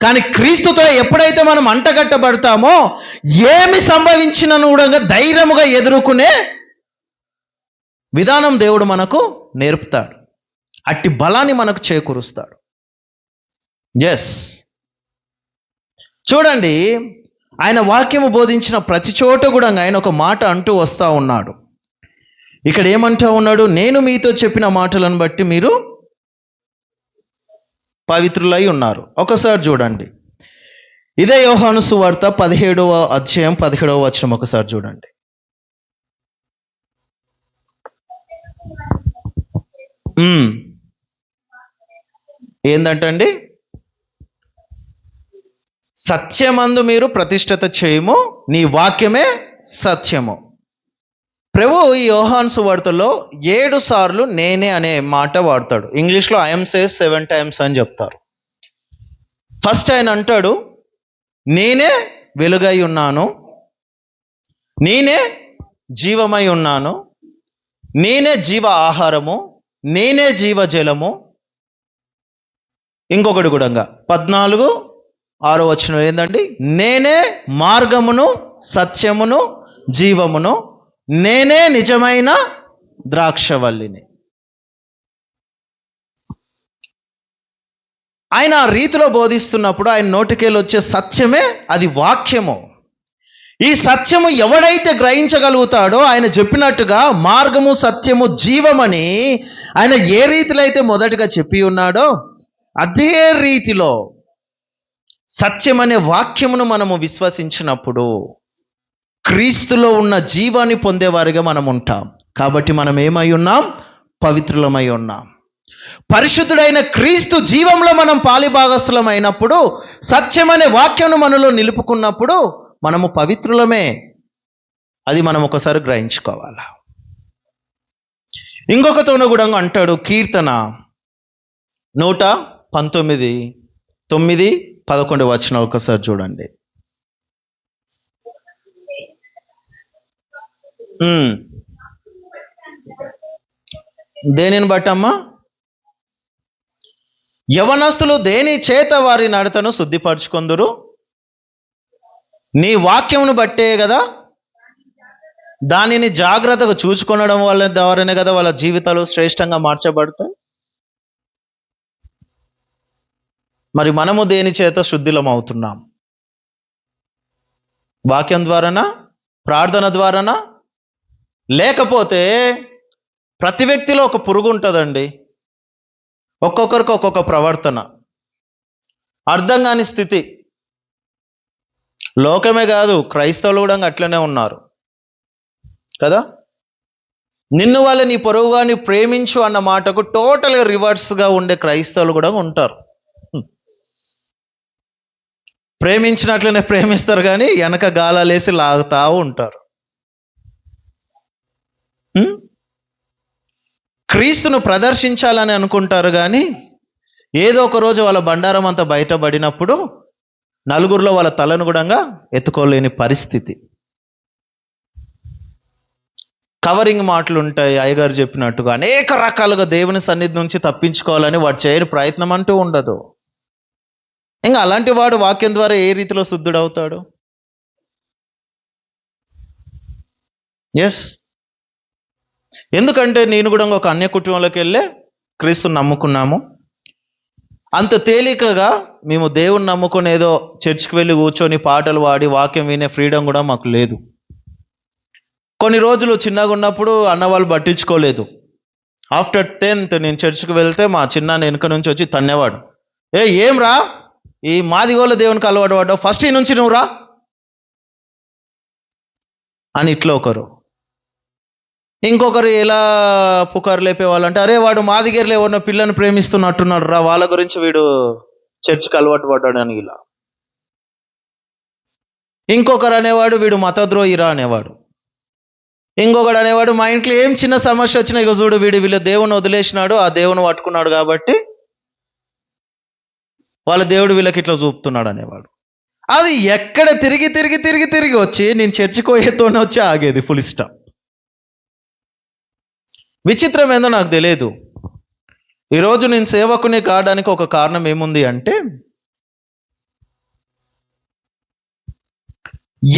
కానీ క్రీస్తుతో ఎప్పుడైతే మనం అంటగట్టబడతామో ఏమి సంభవించినను కూడా ధైర్యముగా ఎదుర్కొనే విధానం దేవుడు మనకు నేర్పుతాడు. అట్టి బలాన్ని మనకు చేకూరుస్తాడు. ఎస్, చూడండి, ఆయన వాక్యము బోధించిన ప్రతి చోట కూడా ఆయన ఒక మాట అంటూ వస్తూ ఉన్నాడు. ఇక్కడ ఏమంటూ ఉన్నాడు? నేను మీతో చెప్పిన మాటలను బట్టి మీరు పవిత్రులై ఉన్నారు. ఒకసారి చూడండి, ఇదే యోహాను సువార్త 17వ అధ్యాయం 17వ వచనం ఒకసారి చూడండి. ఏందంటండి? సత్యమందు మీరు ప్రతిష్ఠిత చేయము, నీ వాక్యమే సత్యము. ప్రభు ఈ యోహాను సువార్తలో 7 సార్లు నేనే అనే మాట వాడతాడు. ఇంగ్లీష్లో ఐఎమ్ సేస్ 7 times అని చెప్తారు. ఫస్ట్ ఆయన అంటాడు, నేనే వెలుగై ఉన్నాను, నేనే జీవమై ఉన్నాను, నేనే జీవ ఆహారము, నేనే జీవజలము. ఇంకొకటి కూడా 14:6 ఏంటండి? నేనే మార్గమును సత్యమును జీవమును, నేనే నిజమైన ద్రాక్షవల్లిని. ఆయన ఆ రీతిలో బోధిస్తున్నప్పుడు ఆయన నోటికేళ్ళు వచ్చే సత్యమే అది వాక్యము. ఈ సత్యము ఎవడైతే గ్రహించగలుగుతాడో ఆయన చెప్పినట్టుగా మార్గము సత్యము జీవమని ఆయన ఏ రీతిలో అయితే మొదటగా చెప్పి ఉన్నాడో అదే రీతిలో సత్యం అనే వాక్యమును మనము విశ్వసించినప్పుడు క్రీస్తులో ఉన్న జీవాన్ని పొందేవారిగా మనం ఉంటాం. కాబట్టి మనం ఏమై ఉన్నాం? పవిత్రులమై ఉన్నాం. పరిశుద్ధుడైన క్రీస్తు జీవంలో మనం పాలిభాగస్థులమైనప్పుడు, సత్యం అనే వాక్యమును మనలో నిలుపుకున్నప్పుడు మనము పవిత్రులమే. అది మనం ఒకసారి గ్రహించుకోవాలా. ఇంకొక తోన అంటాడు, కీర్తన 119:9-11 ఒకసారి చూడండి. దేనిని బట్టమ్మా? యవనస్తులు దేని చేత వారి నడతను శుద్ధిపరచుకొందురు? నీ వాక్యమును బట్టే కదా, దానిని జాగ్రత్తగా చూచుకొనడం వల్ల ద్వారానే కదా వాళ్ళ జీవితాలు శ్రేష్టంగా మార్చబడతాయి. మరి మనము దేని చేత శుద్ధిలం అవుతున్నాం? వాక్యం ద్వారానా? ప్రార్థన ద్వారానా? లేకపోతే ప్రతి వ్యక్తిలో ఒక పురుగు ఉంటుందండి. ఒక్కొక్కరికి ఒక్కొక్క ప్రవర్తన, అర్థం కాని స్థితి. లోకమే కాదు, క్రైస్తవులు కూడా అట్లనే ఉన్నారు కదా. నిన్ను వాళ్ళ నీ పొరుగువాని ప్రేమించు అన్న మాటకు టోటల్గా రివర్స్గా ఉండే క్రైస్తవులు కూడా ఉంటారు. ప్రేమించినట్లనే ప్రేమిస్తారు కానీ వెనక గాలాలేసి లాగుతా ఉంటారు. క్రీస్తును ప్రదర్శించాలని అనుకుంటారు కానీ ఏదో ఒక రోజు వాళ్ళ బండారం అంతా బయటపడినప్పుడు నలుగురిలో వాళ్ళ తలను కూడా ఎత్తుకోలేని పరిస్థితి. కవరింగ్ మాటలు ఉంటాయి. అయ్యగారు చెప్పినట్టుగా అనేక రకాలుగా దేవుని సన్నిధి నుంచి తప్పించుకోవాలని వాడు చేయని ప్రయత్నం అంటూ ఉండదు. ఇంకా అలాంటి వాడు వాక్యం ద్వారా ఏ రీతిలో శుద్ధుడవుతాడు? ఎస్, ఎందుకంటే నేను కూడా ఒక అన్య కుటుంబంలోకి వెళ్ళే క్రీస్తుని నమ్ముకున్నాము. అంత తేలికగా మేము దేవుని నమ్ముకొని ఏదో చర్చికి వెళ్ళి కూర్చొని పాటలు పాడి వాక్యం వినే ఫ్రీడమ్ కూడా మాకు లేదు. కొన్ని రోజులు చిన్నగా ఉన్నప్పుడు అన్న వాళ్ళు పట్టించుకోలేదు. ఆఫ్టర్ 10th నేను చర్చికి వెళ్తే మా చిన్న వెనుక నుంచి వచ్చి తన్నేవాడు. ఏం రా, ఈ మాదిగోళ్ళ దేవునికి అలవాటు పడ్డావు, ఫస్ట్ ఈ నుంచి నువ్వు రా అని ఇట్లా ఒకరు. ఇంకొకరు ఎలా పుకారు లేపేవాళ్ళంటే, అరే వాడు మాదిగేర్లు ఎవరినో పిల్లని ప్రేమిస్తున్నట్టున్నాడు రా, వాళ్ళ గురించి వీడు చర్చికి అలవాటు పడ్డాడు అని ఇలా. ఇంకొకరు అనేవాడు వీడు మతద్రోహిరా అనేవాడు. ఇంకొకడు అనేవాడు మా ఇంట్లో ఏం చిన్న సమస్య వచ్చినా ఇక చూడు వీళ్ళ దేవుని వదిలేసినాడు, ఆ దేవుని పట్టుకున్నాడు కాబట్టి వాళ్ళ దేవుడు వీళ్ళకి ఇట్లా చూపుతున్నాడు అనేవాడు. అది ఎక్కడ తిరిగి తిరిగి తిరిగి తిరిగి వచ్చి నేను చర్చికి పోయేతోనే వచ్చి ఆగేది, ఫుల్ స్టాప్. విచిత్రం ఏందో నాకు తెలియదు. ఈరోజు నేను సేవకుని కావడానికి ఒక కారణం ఏముంది అంటే,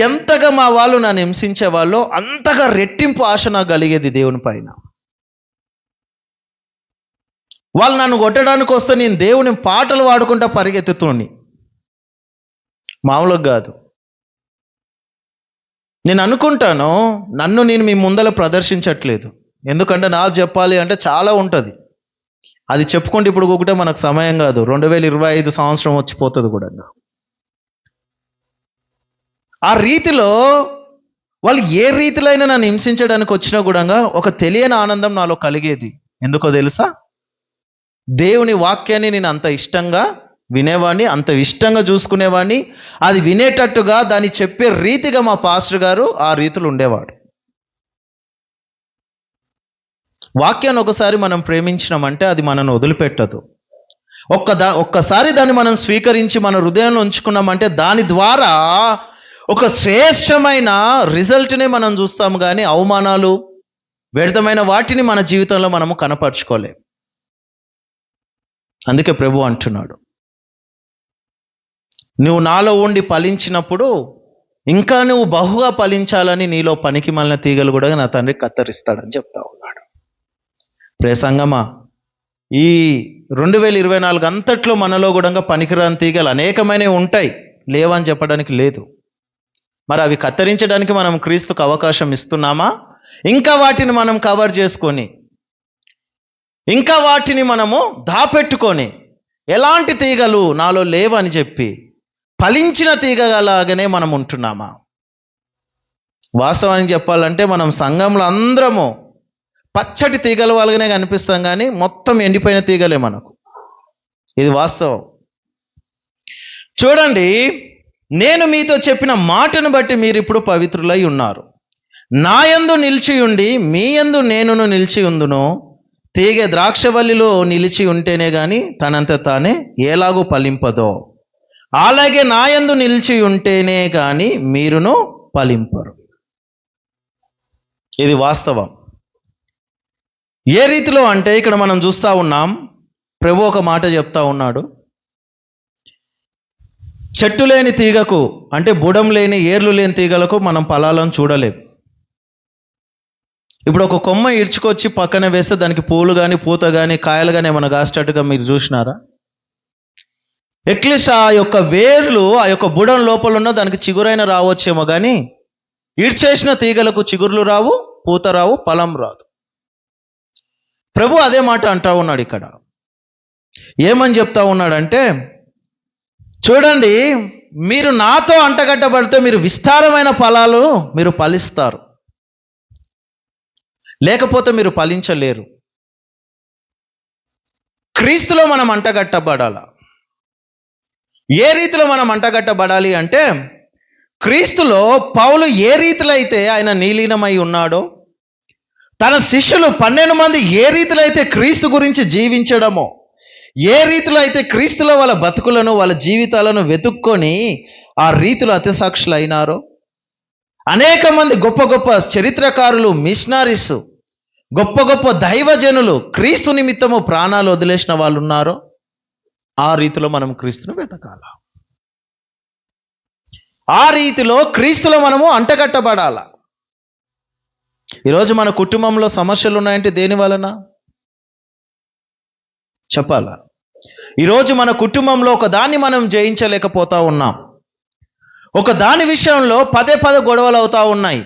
ఎంతగా మా వాళ్ళు నన్ను హింసించే వాళ్ళు అంతగా రెట్టింపు ఆశ నాకు కలిగేది దేవుని పైన. వాళ్ళు నన్ను కొట్టడానికి వస్తే నేను దేవుని పాటలు పాడుకుంటా పరిగెత్తుతోని, మామూలుగా కాదు. నేను అనుకుంటాను నన్ను నేను మీ ముందర ప్రదర్శించట్లేదు, ఎందుకంటే నాకు చెప్పాలి అంటే చాలా ఉంటుంది. అది చెప్పుకుంటే ఇప్పుడు ఒకటే మనకు సమయం కాదు, 2025 సంవత్సరం వచ్చిపోతుంది కూడా. ఆ రీతిలో వాళ్ళు ఏ రీతిలో అయినా నన్ను హింసించడానికి వచ్చినా కూడా ఒక తెలియని ఆనందం నాలో కలిగేది. ఎందుకో తెలుసా? దేవుని వాక్యాన్ని నేను అంత ఇష్టంగా వినేవాడిని, అంత ఇష్టంగా చూసుకునేవాడిని. అది వినేటట్టుగా దాన్ని చెప్పే రీతిగా మా పాస్టర్ గారు ఆ రీతిలో ఉండేవాడు. వాక్యాన్ని ఒకసారి మనం ప్రేమించినామంటే అది మనల్ని వదిలిపెట్టదు. ఒక్కసారి దాన్ని మనం స్వీకరించి మన హృదయంలో ఉంచుకున్నామంటే దాని ద్వారా ఒక శ్రేష్టమైన రిజల్ట్నే మనం చూస్తాము, కానీ అవమానాలు, వ్యర్థమైన వాటిని మన జీవితంలో మనము కనపరుచుకోలేం. అందుకే ప్రభు అంటున్నాడు, నువ్వు నాలో ఉండి ఫలించినప్పుడు ఇంకా నువ్వు బహుగా ఫలించాలని నీలో పనికిమాలిన తీగలు కూడా నా తండ్రి కత్తరిస్తాడని చెప్తా ఉన్నాడు. ప్రియ సంగమా, ఈ 2024 అంతట్లో మనలో కూడా పనికిరాని తీగలు అనేకమైనవి ఉంటాయి, లేవని చెప్పడానికి లేదు. మరి అవి కత్తిరించడానికి మనం క్రీస్తుకు అవకాశం ఇస్తున్నామా? ఇంకా వాటిని మనం కవర్ చేసుకొని, ఇంకా వాటిని మనము దాపెట్టుకొని, ఎలాంటి తీగలు నాలో లేవని చెప్పి ఫలించిన తీగలాగానే మనం ఉంటున్నామా? వాస్తవానికి చెప్పాలంటే మనం సంఘంలో అందరము పచ్చటి తీగల వాళ్ళగానే కనిపిస్తాం, కానీ మొత్తం ఎండిపోయిన తీగలే మనకు. ఇది వాస్తవం. చూడండి, నేను మీతో చెప్పిన మాటను బట్టి మీరు ఇప్పుడు పవిత్రులై ఉన్నారు. నా యందు నిలిచి ఉండి మీ యందు నేనును నిలిచి ఉందును. తీగ ద్రాక్షవల్లిలో నిలిచి ఉంటేనే కానీ తనంత తానే ఎలాగూ ఫలింపదో, అలాగే నా యందు నిలిచి ఉంటేనే కానీ మీరును ఫలింపరు. ఇది వాస్తవం. ఏ రీతిలో అంటే ఇక్కడ మనం చూస్తూ ఉన్నాం, ప్రభు ఒక మాట చెప్తా ఉన్నాడు, చెట్టు లేని తీగకు అంటే బుడం లేని ఏర్లు లేని తీగలకు మనం ఫలాలను చూడలేం. ఇప్పుడు ఒక కొమ్మ ఇడ్చుకొచ్చి పక్కన వేస్తే దానికి పూలు కానీ పూత కానీ కాయలు కానీ ఏమైనా కాసేటట్టుగా మీరు చూసినారా? అట్లీస్ట్ ఆ యొక్క వేర్లు ఆ యొక్క బుడం లోపల ఉన్న దానికి చిగురైన రావచ్చేమో, కానీ ఇడ్చేసిన తీగలకు చిగుర్లు రావు, పూత రావు, ఫలం రాదు. ప్రభు అదే మాట అంటా ఉన్నాడు ఇక్కడ. ఏమని చెప్తా ఉన్నాడంటే, చూడండి, మీరు నాతో అంటగట్టబడితే మీరు విస్తారమైన ఫలాలు మీరు ఫలిస్తారు, లేకపోతే మీరు ఫలించలేరు. క్రీస్తులో మనం అంటగట్టబడాల. ఏ రీతిలో మనం అంటగట్టబడాలి అంటే, క్రీస్తులో పౌలు ఏ రీతిలో అయితే ఆయన నీలీనమై ఉన్నాడో, తన శిష్యులు 12 మంది ఏ రీతిలో అయితే క్రీస్తు గురించి జీవించడమో, ఏ రీతిలో అయితే క్రీస్తులో వాళ్ళ బతుకులను వాళ్ళ జీవితాలను వెతుక్కొని ఆ రీతిలో అతిసాక్షులు అయినారో, అనేక మంది గొప్ప గొప్ప చరిత్రకారులు, మిషనరీస్, గొప్ప గొప్ప దైవజనులు క్రీస్తు నిమిత్తము ప్రాణాలు వదిలేసిన వాళ్ళు ఉన్నారో, ఆ రీతిలో మనం క్రీస్తును వెతకాల. ఆ రీతిలో క్రీస్తులో మనము అంటగట్టబడాల. ఈరోజు మన కుటుంబంలో సమస్యలు ఉన్నాయంటే దేని వలన చెప్పాలా? ఈరోజు మన కుటుంబంలో ఒక దాన్ని మనం జయించలేకపోతా ఉన్నాం. ఒక దాని విషయంలో పదే గొడవలు అవుతా ఉన్నాయి.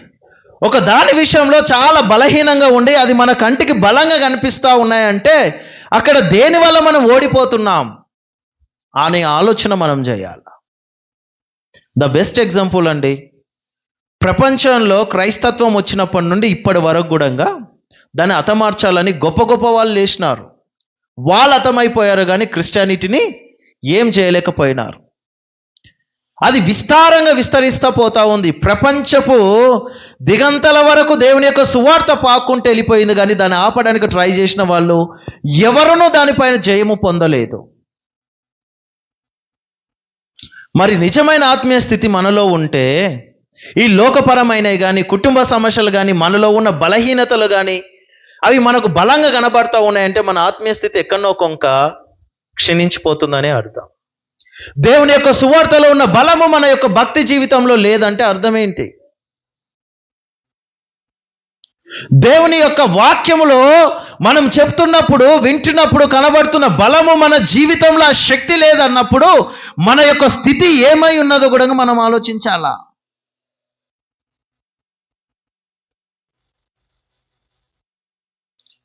ఒక దాని విషయంలో చాలా బలహీనంగా ఉండి అది మన కంటికి బలంగా కనిపిస్తూ ఉన్నాయంటే అక్కడ దేని వల్ల మనం ఓడిపోతున్నాం అనే ఆలోచన మనం చేయాలి. ద బెస్ట్ ఎగ్జాంపుల్ అండి, ప్రపంచంలో క్రైస్తత్వం వచ్చినప్పటి నుండి ఇప్పటి వరకు కూడా దాన్ని హతమార్చాలని గొప్ప గొప్ప వాళ్ళు లేచినారు. వాళ్ళు హతమైపోయారు, కానీ క్రిస్టియానిటీని ఏం చేయలేకపోయినారు. అది విస్తారంగా విస్తరిస్తూ పోతా ఉంది. ప్రపంచపు దిగంతల వరకు దేవుని యొక్క సువార్త పాక్కుంటూ వెళ్ళిపోయింది, కానీ దాన్ని ఆపడానికి ట్రై చేసిన వాళ్ళు ఎవరునూ దానిపైన జయము పొందలేదు. మరి నిజమైన ఆత్మీయ స్థితి మనలో ఉంటే ఈ లోకపరమైనవి కానీ కుటుంబ సమస్యలు కానీ మనలో ఉన్న బలహీనతలు కానీ అవి మనకు బలంగా కనబడతా ఉన్నాయంటే మన ఆత్మీయ స్థితి ఎక్కడో కొంక క్షీణించిపోతుందనే అర్థం. దేవుని యొక్క సువార్తలో ఉన్న బలము మన యొక్క భక్తి జీవితంలో లేదంటే అర్థం ఏంటి? దేవుని యొక్క వాక్యములో మనం చెప్తున్నప్పుడు వింటున్నప్పుడు కనబడుతున్న బలము మన జీవితంలో ఆ శక్తి లేదన్నప్పుడు మన యొక్క స్థితి ఏమై ఉన్నదో కూడా మనం ఆలోచించాలా.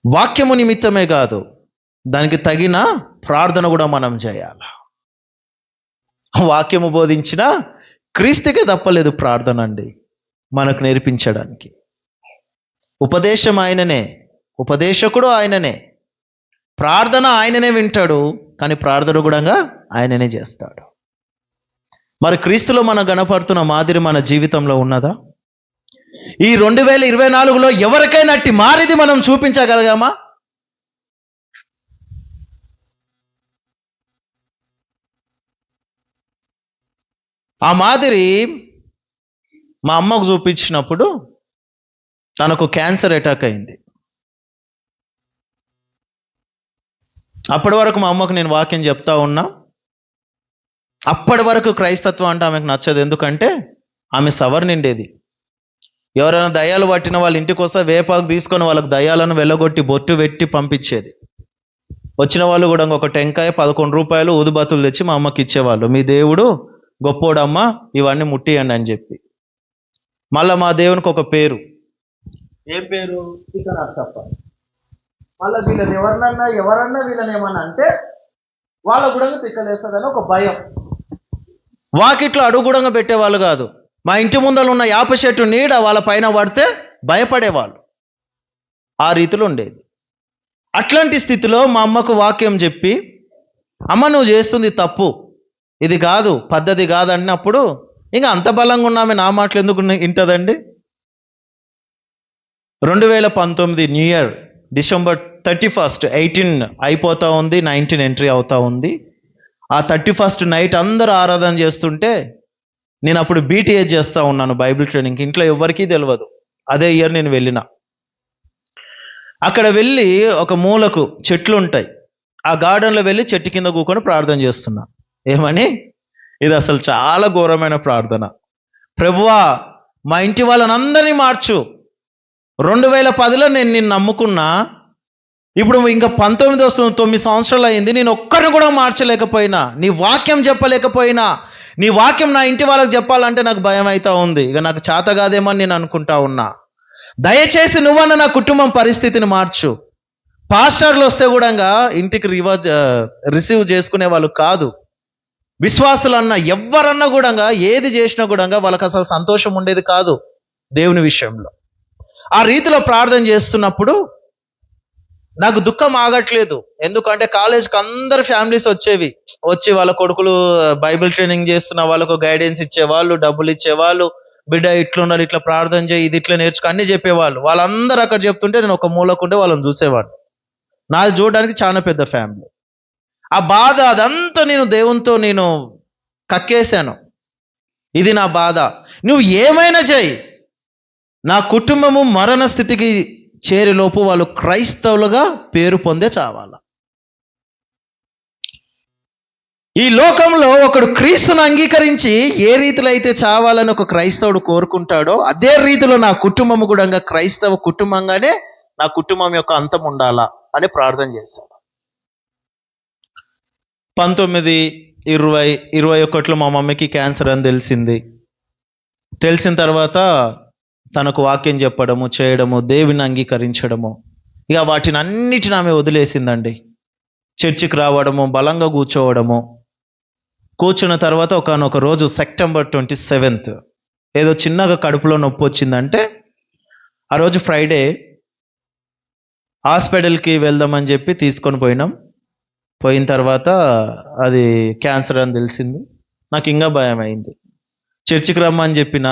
వాక్యము నిమిత్తమే కాదు, దానికి తగిన ప్రార్థన కూడా మనం చేయాలి. వాక్యము బోధించిన క్రీస్తుకే తప్పలేదు ప్రార్థన అండి మనకు నేర్పించడానికి. ఉపదేశం ఆయననే, ఉపదేశకుడు ఆయననే, ప్రార్థన ఆయననే వింటాడు, కానీ ప్రార్థన కూడా ఆయననే చేస్తాడు. మరి క్రీస్తులో మనం గణపడుతున్న మాదిరి మన జీవితంలో ఉన్నదా? ఈ 2024లో ఎవరికైనా అట్టి మారిది మనం చూపించగలిగామా? ఆ మాదిరి మా అమ్మకు చూపించినప్పుడు తనకు క్యాన్సర్ అటాక్ అయింది. అప్పటి వరకు మా అమ్మకు నేను వాక్యం చెప్తా ఉన్నా. అప్పటి వరకు క్రైస్తత్వం అంటే ఆమెకు నచ్చదు. ఎందుకంటే ఆమె సవర్ నిండేది. ఎవరైనా దయ్యాలు పట్టిన వాళ్ళ ఇంటికి వస్తే వేపాకు తీసుకొని వాళ్ళకు దయ్యాలను వెళ్ళగొట్టి బొట్టు పెట్టి పంపించేది. వచ్చిన వాళ్ళు కూడా ఒక టెంకాయ 11 రూపాయలు ఊదుబత్తులు తెచ్చి మా అమ్మకి ఇచ్చేవాళ్ళు. మీ దేవుడు గొప్పోడమ్మా, ఇవన్నీ ముట్టియండి అని చెప్పి. మళ్ళీ మా దేవునికి ఒక పేరు. ఏం పేరు? తిక్కనర్సప్ప. మళ్ళీ వీళ్ళని ఎవరన్నా వీళ్ళని ఏమన్నా అంటే వాళ్ళ కూడా తిక్కలేస్తుందని ఒక భయం. వాకిట్లో అడుగుడంగా పెట్టేవాళ్ళు కాదు. మా ఇంటి ముందర ఉన్న యాప చెట్టు నీడ వాళ్ళ పైన పడితే భయపడేవాళ్ళు. ఆ రీతిలో ఉండేది. అట్లాంటి స్థితిలో మా అమ్మకు వాక్యం చెప్పి, అమ్మ నువ్వు చేస్తుంది తప్పు, ఇది కాదు, పద్ధతి కాదు అన్నప్పుడు ఇంకా అంత బలంగా ఉన్నామే నా మాటలు ఎందుకు వింటదండి? 2019 న్యూ ఇయర్ డిసెంబర్ 31 18 అయిపోతూ ఉంది, 19 ఎంట్రీ అవుతా ఉంది. ఆ 31 నైట్ అందరూ ఆరాధన చేస్తుంటే నేను అప్పుడు బీటీఏ చేస్తూ ఉన్నాను, బైబిల్ ట్రైనింగ్. ఇంట్లో ఎవరికీ తెలియదు. అదే ఇయర్ నేను వెళ్ళిన. అక్కడ వెళ్ళి ఒక మూలకు చెట్లు ఉంటాయి, ఆ గార్డెన్లో వెళ్ళి చెట్టు కింద కూకొని ప్రార్థన చేస్తున్నా. ఏమని? ఇది అసలు చాలా ఘోరమైన ప్రార్థన. ప్రభువా, మా ఇంటి వాళ్ళని అందరినీ మార్చు. 2010లో నేను నిన్ను నమ్ముకున్నా, ఇప్పుడు ఇంకా 19 వస్తుంది, 9 సంవత్సరాలు అయింది, నేను ఒక్కరిని కూడా మార్చలేకపోయినా, నీ వాక్యం చెప్పలేకపోయినా, నీ వాక్యం నా ఇంటి వాళ్ళకి చెప్పాలంటే నాకు భయం అవుతా ఉంది. ఇక నాకు చేత కాదేమని నేను అనుకుంటా ఉన్నా. దయచేసి నువ్వన్న నా కుటుంబం పరిస్థితిని మార్చు. పాస్టర్లు వస్తే కూడా ఇంటికి రిసీవ్ చేసుకునే వాళ్ళు కాదు. విశ్వాసులన్నా ఎవరన్నా కూడా ఏది చేసినా కూడా వాళ్ళకి అసలు సంతోషం ఉండేది కాదు దేవుని విషయంలో. ఆ రీతిలో ప్రార్థన చేస్తున్నప్పుడు నాకు దుఃఖం ఆగట్లేదు. ఎందుకంటే కాలేజ్కి అందరు ఫ్యామిలీస్ వచ్చి వాళ్ళ కొడుకులు బైబిల్ ట్రైనింగ్ చేస్తున్న వాళ్ళకు గైడెన్స్ ఇచ్చేవాళ్ళు, డబ్బులు ఇచ్చేవాళ్ళు, బిడ్డ ఇట్లున్నారు, ఇట్లా ప్రార్థన చేయి, ఇది ఇట్లా నేర్చుకో అన్నీ చెప్పేవాళ్ళు. వాళ్ళందరూ అక్కడ చెప్తుంటే నేను ఒక మూలకుంటే వాళ్ళని చూసేవాడిని. నాది చూడడానికి చాలా పెద్ద ఫ్యామిలీ. ఆ బాధ అదంతా నేను దేవునితో నేను కక్కేశాను. ఇది నా బాధ. నువ్వు ఏమైనా చేయి, నా కుటుంబము మరణ స్థితికి చేరేలోపు వాళ్ళు క్రైస్తవులుగా పేరు పొందే చావాల. ఈ లోకంలో ఒకడు క్రీస్తును అంగీకరించి ఏ రీతిలో అయితే చావాలని ఒక క్రైస్తవుడు కోరుకుంటాడో అదే రీతిలో నా కుటుంబము కూడా క్రైస్తవ కుటుంబంగానే నా కుటుంబం యొక్క అంతం ఉండాలా అని ప్రార్థన చేశాను. 19, 20, 21లో మా మమ్మీకి క్యాన్సర్ అని తెలిసింది. తెలిసిన తర్వాత తనకు వాక్యం చెప్పడము, చేయడము, దేవుని అంగీకరించడము, ఇక వాటిని అన్నిటిని ఆమె వదిలేసిందండి. చర్చికి రావడము, బలంగా కూర్చోవడము. కూర్చున్న తర్వాత ఒకనొక రోజు సెప్టెంబర్ 27 ఏదో చిన్నగా కడుపులో నొప్పి వచ్చిందంటే, ఆ రోజు ఫ్రైడే హాస్పిటల్కి వెళ్దామని చెప్పి తీసుకొని పోయినాం. పోయిన తర్వాత అది క్యాన్సర్ అని తెలిసింది. నాకు ఇంకా భయం అయింది. చర్చికి రమ్మని చెప్పిన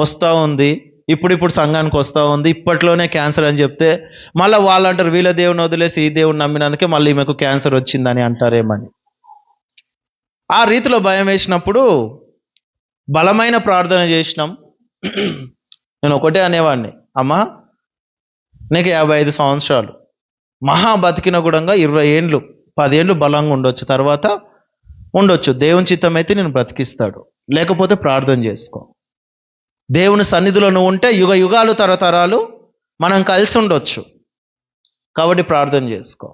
వస్తూ ఉంది, ఇప్పుడు సంఘానికి వస్తూ ఉంది, ఇప్పట్లోనే క్యాన్సర్ అని చెప్తే మళ్ళీ వాళ్ళు అంటారు వీళ్ళ దేవుని వదిలేసి ఈ దేవుని నమ్మినందుకే మళ్ళీ ఈమెకు క్యాన్సర్ వచ్చిందని అంటారేమని. ఆ రీతిలో భయం వేసినప్పుడు బలమైన ప్రార్థన చేసినాం. నేను ఒకటే అనేవాడిని, అమ్మా నీకు 55 సంవత్సరాలు, మహా బతికిన కూడా 20 ఏండ్లు 10 ఏళ్ళు బలంగా ఉండొచ్చు, తర్వాత ఉండొచ్చు. దేవుని చిత్తం అయితే నేను బ్రతికిస్తాడు, లేకపోతే ప్రార్థన చేసుకో. దేవుని సన్నిధిలో నువ్వు ఉంటే యుగ యుగాలు తరతరాలు మనం కలిసి ఉండొచ్చు, కాబట్టి ప్రార్థన చేసుకో.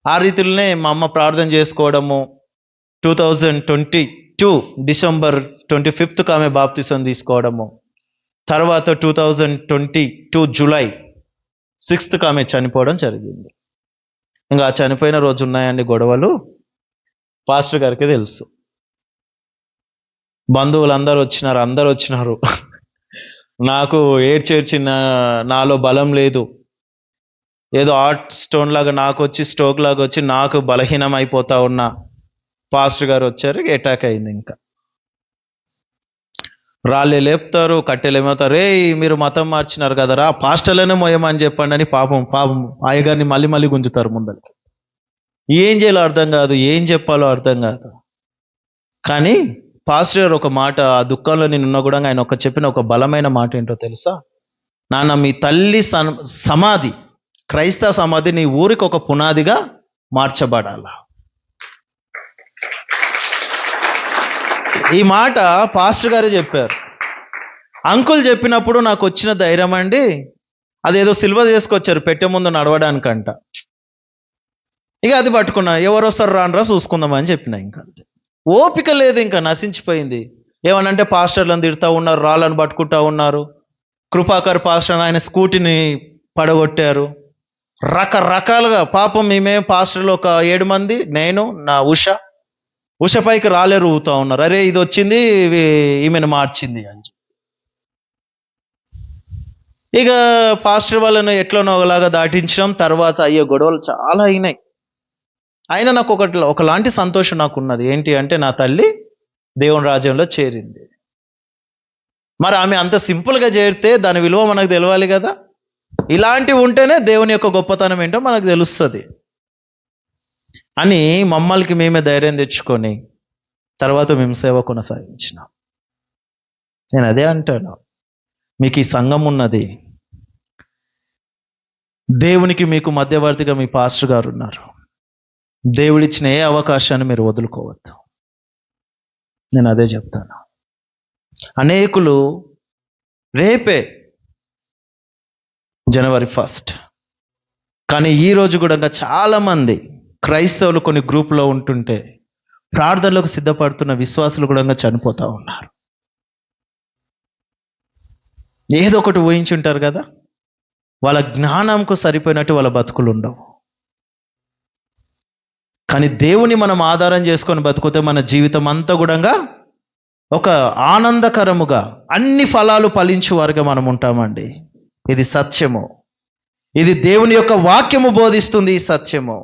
ఆ రీతిలోనే మా అమ్మ ప్రార్థన చేసుకోవడము. 2022 డిసెంబర్ 25కు ఆమె బాప్తిసం తీసుకోవడము. తర్వాత 2022 జూలై 6కు ఆమె చనిపోవడం జరిగింది. ఇంకా చనిపోయిన రోజు ఉన్నాయండి గొడవలు, పాస్టర్ గారికి తెలుసు. బంధువులు అందరూ వచ్చినారు. నాకు ఏడ్చేర్చిన నాలో బలం లేదు. ఏదో హార్ట్ స్టోన్ లాగా నాకు వచ్చి స్ట్రోక్ లాగా వచ్చి నాకు బలహీనం అయిపోతా ఉన్న పాస్టర్ గారు వచ్చారు, అటాక్ అయింది. ఇంకా రాళ్ళే లేపుతారు, కట్టెలు ఏమవుతారు, రే మీరు మతం మార్చినారు కదరా, పాస్టర్లనే మోయమని చెప్పండి అని పాపం అయ్యగారిని మళ్ళీ మళ్ళీ గుంజుతారు ముందరికి. ఏం చేయాలో అర్థం కాదు, ఏం చెప్పాలో అర్థం కాదు. కానీ పాస్టర్ గారు ఒక మాట, ఆ దుఃఖంలో నేనున్నా కూడా ఆయన చెప్పిన ఒక బలమైన మాట ఏంటో తెలుసా? నాన్న, మీ తల్లి సమాధి, క్రైస్తవ సమాధి నీ ఊరికి ఒక పునాదిగా మార్చబడాల. ఈ మాట పాస్టర్ గారే చెప్పారు. అంకుల్ చెప్పినప్పుడు నాకు వచ్చిన ధైర్యం అండి, అదేదో సిల్వ చేసుకొచ్చారు పెట్టే ముందు నడవడానికంట. ఇక అది పట్టుకున్నా, ఎవరు వస్తారు రానరా చూసుకుందామని చెప్పిన. ఇంకా ఓపిక లేదు, ఇంకా నశించిపోయింది. ఏమనంటే పాస్టర్లను తిడతా ఉన్నారు, రాళ్ళను పట్టుకుంటా ఉన్నారు. కృపాకర్ పాస్టర్ ఆయన స్కూటీని పడగొట్టారు. రకరకాలుగా పాపం మేమే పాస్టర్లు ఒక 7 మంది, నేను నా ఉష పైకి రాలే రువుతా ఉన్నారు. అరే ఇది వచ్చింది, ఈమెను మార్చింది అని. ఇక పాస్టర్ వాళ్ళను ఎట్లనో ఒకలాగా దాటించడం. తర్వాత అయ్యే గొడవలు చాలా అయినాయి. అయినా నాకు ఒకలాంటి సంతోషం నాకు ఉన్నది. ఏంటి అంటే నా తల్లి దేవుని రాజ్యంలో చేరింది. మరి ఆమె అంత సింపుల్గా చేరితే దాని విలువ మనకు తెలవాలి కదా. ఇలాంటివి ఉంటేనే దేవుని యొక్క గొప్పతనం ఏంటో మనకు తెలుస్తుంది అని మమ్మల్కి మేమే ధైర్యం తెచ్చుకొని తర్వాత మేము సేవ కొనసాగించినాం. నేను అదే అంటాను, మీకు ఈ సంఘం ఉన్నది, దేవునికి మీకు మధ్యవర్తిగా మీ పాస్టర్ గారు ఉన్నారు. దేవుడిచ్చిన ఏ అవకాశాన్ని మీరు వదులుకోవద్దు. నేను అదే చెప్తాను. అనేకులు రేపే January 1st, కానీ ఈరోజు కూడా చాలామంది క్రైస్తవులు కొన్ని గ్రూపులో ఉంటుంటే ప్రార్థనలకు సిద్ధపడుతున్న విశ్వాసులు కూడా చనిపోతూ ఉన్నారు. ఏదో ఒకటి ఊహించుంటారు కదా, వాళ్ళ జ్ఞానంకు సరిపోయినట్టు వాళ్ళ బతుకులు ఉండవు. కానీ దేవుని మనం ఆధారం చేసుకొని బతుకుతే మన జీవితం అంతా కూడా ఒక ఆనందకరముగా అన్ని ఫలాలు ఫలించు వారుగా మనం ఉంటామండి. ఇది సత్యము, ఇది దేవుని యొక్క వాక్యము బోధిస్తుంది ఈ సత్యము.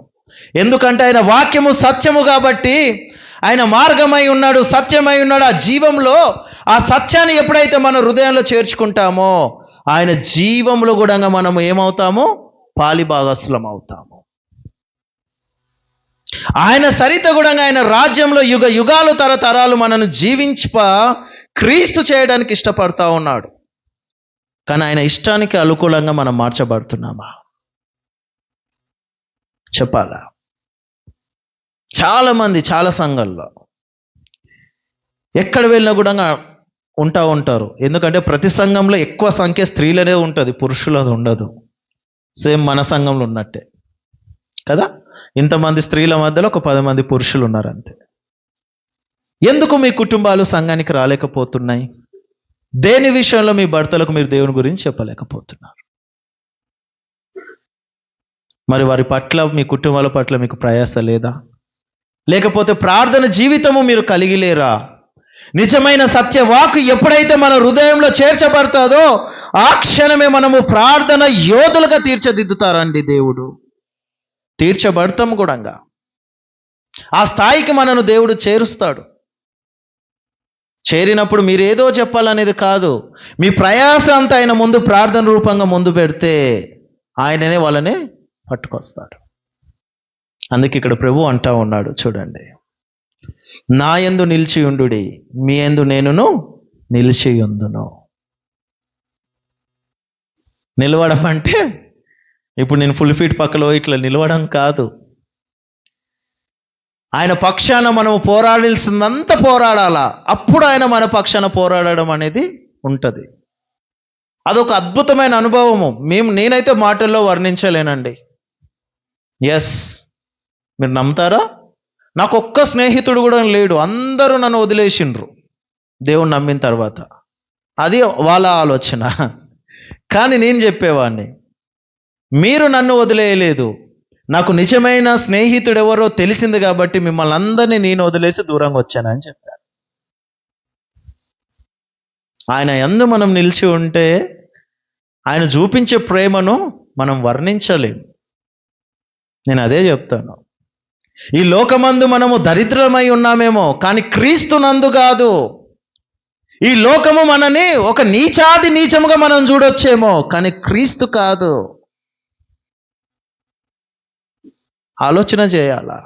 ఎందుకంటే ఆయన వాక్యము సత్యము కాబట్టి ఆయన మార్గమై ఉన్నాడు, సత్యమై ఉన్నాడు. ఆ జీవంలో ఆ సత్యాన్ని ఎప్పుడైతే మన హృదయంలో చేర్చుకుంటామో ఆయన జీవంలో కూడా మనము ఏమవుతామో పాలిభాగస్తులం అవుతాము. ఆయన సరిత కూడా ఆయన రాజ్యంలో యుగ యుగాలు తరతరాలు మనను క్రీస్తు చేయడానికి ఇష్టపడతా ఉన్నాడు. కానీ ఆయన ఇష్టానికి అనుకూలంగా మనం మార్చబడుతున్నామా చెప్పాలా? చాలామంది చాలా సంఘాల్లో ఎక్కడ వెళ్ళినా కూడా ఉంటారు. ఎందుకంటే ప్రతి సంఘంలో ఎక్కువ సంఖ్య స్త్రీలనే ఉంటుంది, పురుషులది ఉండదు. సేమ్ మన సంఘంలో ఉన్నట్టే కదా, ఇంతమంది స్త్రీల మధ్యలో ఒక 10 మంది పురుషులు ఉన్నారు అంతే. ఎందుకు మీ కుటుంబాలు సంఘానికి రాలేకపోతున్నాయి? దేని విషయంలో మీ భర్తలకు మీరు దేవుని గురించి చెప్పలేకపోతున్నారు? మరి వారి పట్ల, మీ కుటుంబాల పట్ల మీకు ప్రయాస లేదా? లేకపోతే ప్రార్థన జీవితము మీరు కలిగి లేరా? నిజమైన సత్యవాకు ఎప్పుడైతే మన హృదయంలో చేర్చబడతాదో ఆ క్షణమే మనము ప్రార్థన యోధులుగా తీర్చిదిద్దుతారండి దేవుడు. తీర్చబడతాము కూడా. ఆ స్థాయికి మనను దేవుడు చేరుస్తాడు. చేరినప్పుడు మీరు ఏదో చెప్పాలనేది కాదు, మీ ప్రయాస అంతా ఆయన ముందు ప్రార్థన రూపంగా ముందు పెడితే ఆయననే వాళ్ళని పట్టుకొస్తాడు. అందుకే ఇక్కడ ప్రభు అంటా ఉన్నాడు చూడండి, నా యందు నిలిచి ఉండుడి, మీ యందు నేనును నిలిచి ఉందును. నిలవడం అంటే ఇప్పుడు నేను ఫుల్ ఫీట్ పక్కలో ఇట్లా నిలవడం కాదు. ఆయన పక్షాన మనము పోరాడాల్సిందంతా పోరాడాలా, అప్పుడు ఆయన మన పక్షాన పోరాడడం అనేది ఉంటుంది. అదొక అద్భుతమైన అనుభవము. నేనైతే మాటల్లో వర్ణించలేనండి. ఎస్, మీరు నమ్ముతారా? నాకు ఒక్క స్నేహితుడు కూడా లేడు, అందరూ నన్ను వదిలేసిండ్రు దేవుని నమ్మిన తర్వాత. అది వాళ్ళ ఆలోచన. కానీ నేను చెప్పేవాడిని, మీరు నన్ను వదిలేయలేదు, నాకు నిజమైన స్నేహితుడు ఎవరో తెలిసింది కాబట్టి మిమ్మల్ని అందరినీ నేను వదిలేసి దూరంగా వచ్చానని చెప్పాను. ఆయన యందు మనం నిలిచి ఉంటే ఆయన చూపించే ప్రేమను మనం వర్ణించలేము. నేను అదే చెప్తాను. ఈ లోకమందు మనము దరిద్రమై ఉన్నామేమో, కానీ క్రీస్తునందు కాదు. ఈ లోకము మనని ఒక నీచాది నీచముగా మనం చూడొచ్చేమో, కానీ క్రీస్తు కాదు. ఆలోచన చేయాలా?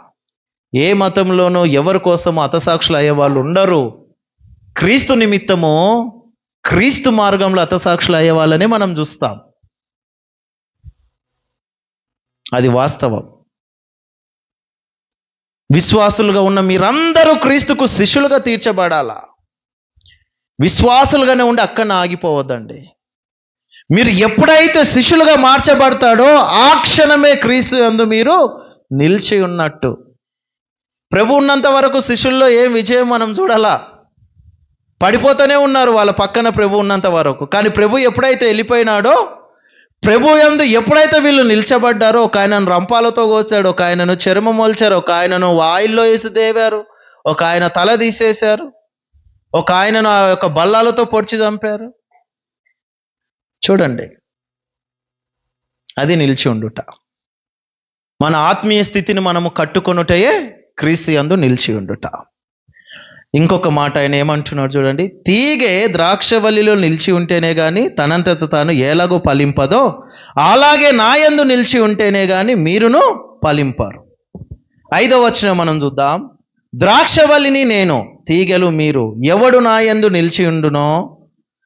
ఏ మతంలోనూ ఎవరి కోసం హతసాక్షులు అయ్యే వాళ్ళు ఉండరు. క్రీస్తు నిమిత్తము, క్రీస్తు మార్గంలో హతసాక్షులు అయ్యే వాళ్ళనే మనం చూస్తాం. అది వాస్తవం. విశ్వాసులుగా ఉన్న మీరందరూ క్రీస్తుకు శిష్యులుగా తీర్చబడాలా. విశ్వాసులుగానే ఉండి అక్కడనే ఆగిపోవద్దండి. మీరు ఎప్పుడైతే శిష్యులుగా మార్చబడతాడో ఆ క్షణమే క్రీస్తు యందు మీరు నిలిచి ఉన్నట్టు. ప్రభు ఉన్నంత వరకు శిష్యుల్లో ఏం విజయం మనం చూడాలా? పడిపోతూనే ఉన్నారు వాళ్ళ పక్కన ప్రభు ఉన్నంత వరకు. కానీ ప్రభు ఎప్పుడైతే వెళ్ళిపోయినాడో, ప్రభు యందు ఎప్పుడైతే వీళ్ళు నిల్చబడ్డారో, ఒక ఆయనను రంపాలతో కోసాడు, ఒక ఆయనను చర్మం మొల్చారు, ఒక ఆయనను ఆయిల్లో వేసి దేవారు, ఒక ఆయన తల తీసేశారు, ఒక ఆయనను ఆ యొక్క బల్లాలతో పొడిచి చంపారు. చూడండి, అది నిలిచి ఉండుట. మన ఆత్మీయ స్థితిని మనము కట్టుకొనుటయే క్రీస్తు యందు నిలిచి ఉండుట. ఇంకొక మాట ఆయన ఏమంటున్నాడు చూడండి, తీగె ద్రాక్షవల్లిలో నిలిచి ఉంటేనే కానీ తనంతట తాను ఎలాగో ఫలింపదో, అలాగే నా యందు నిలిచి ఉంటేనే కానీ మీరును ఫలింపరు. 5వ వచనం మనం చూద్దాం. ద్రాక్షవల్లిని నేను, తీగెలు మీరు. ఎవడు నా యందు నిలిచి ఉండునో,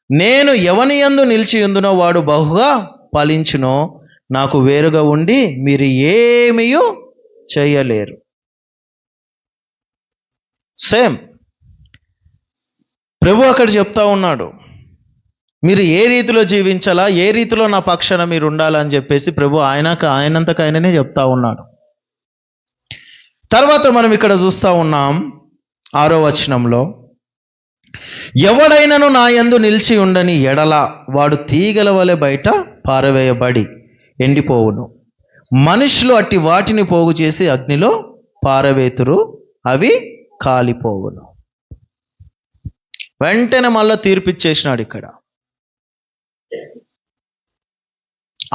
నేను ఎవని యందు నిలిచి ఉందునో వాడు బహుగా ఫలించునో. నాకు వేరుగా ఉండి మీరు ఏమీ చేయలేరు. సేమ్ ప్రభు అక్కడ చెప్తా ఉన్నాడు, మీరు ఏ రీతిలో జీవించాలా, ఏ రీతిలో నా పక్షాన మీరు ఉండాలని చెప్పేసి ప్రభు ఆయనంతకు ఆయననే చెప్తా ఉన్నాడు. తర్వాత మనం ఇక్కడ చూస్తూ ఉన్నాం 6వ వచనంలో, ఎవడైనను నా యందు నిలిచి ఉండని ఎడల వాడు తీగల వలె బయట పారవేయబడి ఎండిపోవును. మనుషులు అట్టి వాటిని పోగు చేసి అగ్నిలో పారవేతురు, అవి కాలిపోవును. వెంటనే మళ్ళా తీర్పిచ్చేసినాడు. ఇక్కడ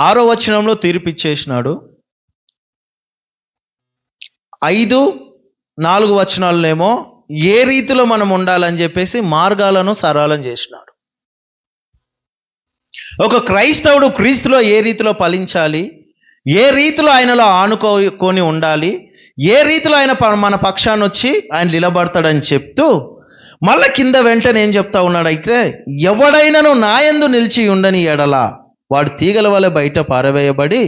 6వ వచనంలో తీర్పిచ్చేసినాడు. 5-4 వచనాలనేమో ఏ రీతిలో మనం ఉండాలని చెప్పేసి మార్గాలను సరళం చేసినాడు. ఒక క్రైస్తవుడు క్రీస్తులో ఏ రీతిలో ఫలించాలి, ఏ రీతిలో ఆయనలో ఆనుకొని ఉండాలి, ఏ రీతిలో ఆయన మన పక్షాన్ని వచ్చి ఆయన నిలబడతాడని చెప్తూ మళ్ళీ కింద వెంటనే ఏం చెప్తా ఉన్నాడు అయితే, ఎవడైనను నా యందు నిలిచి ఉండని ఎడల వాడు తీగల వల్ల బయట పారవేయబడి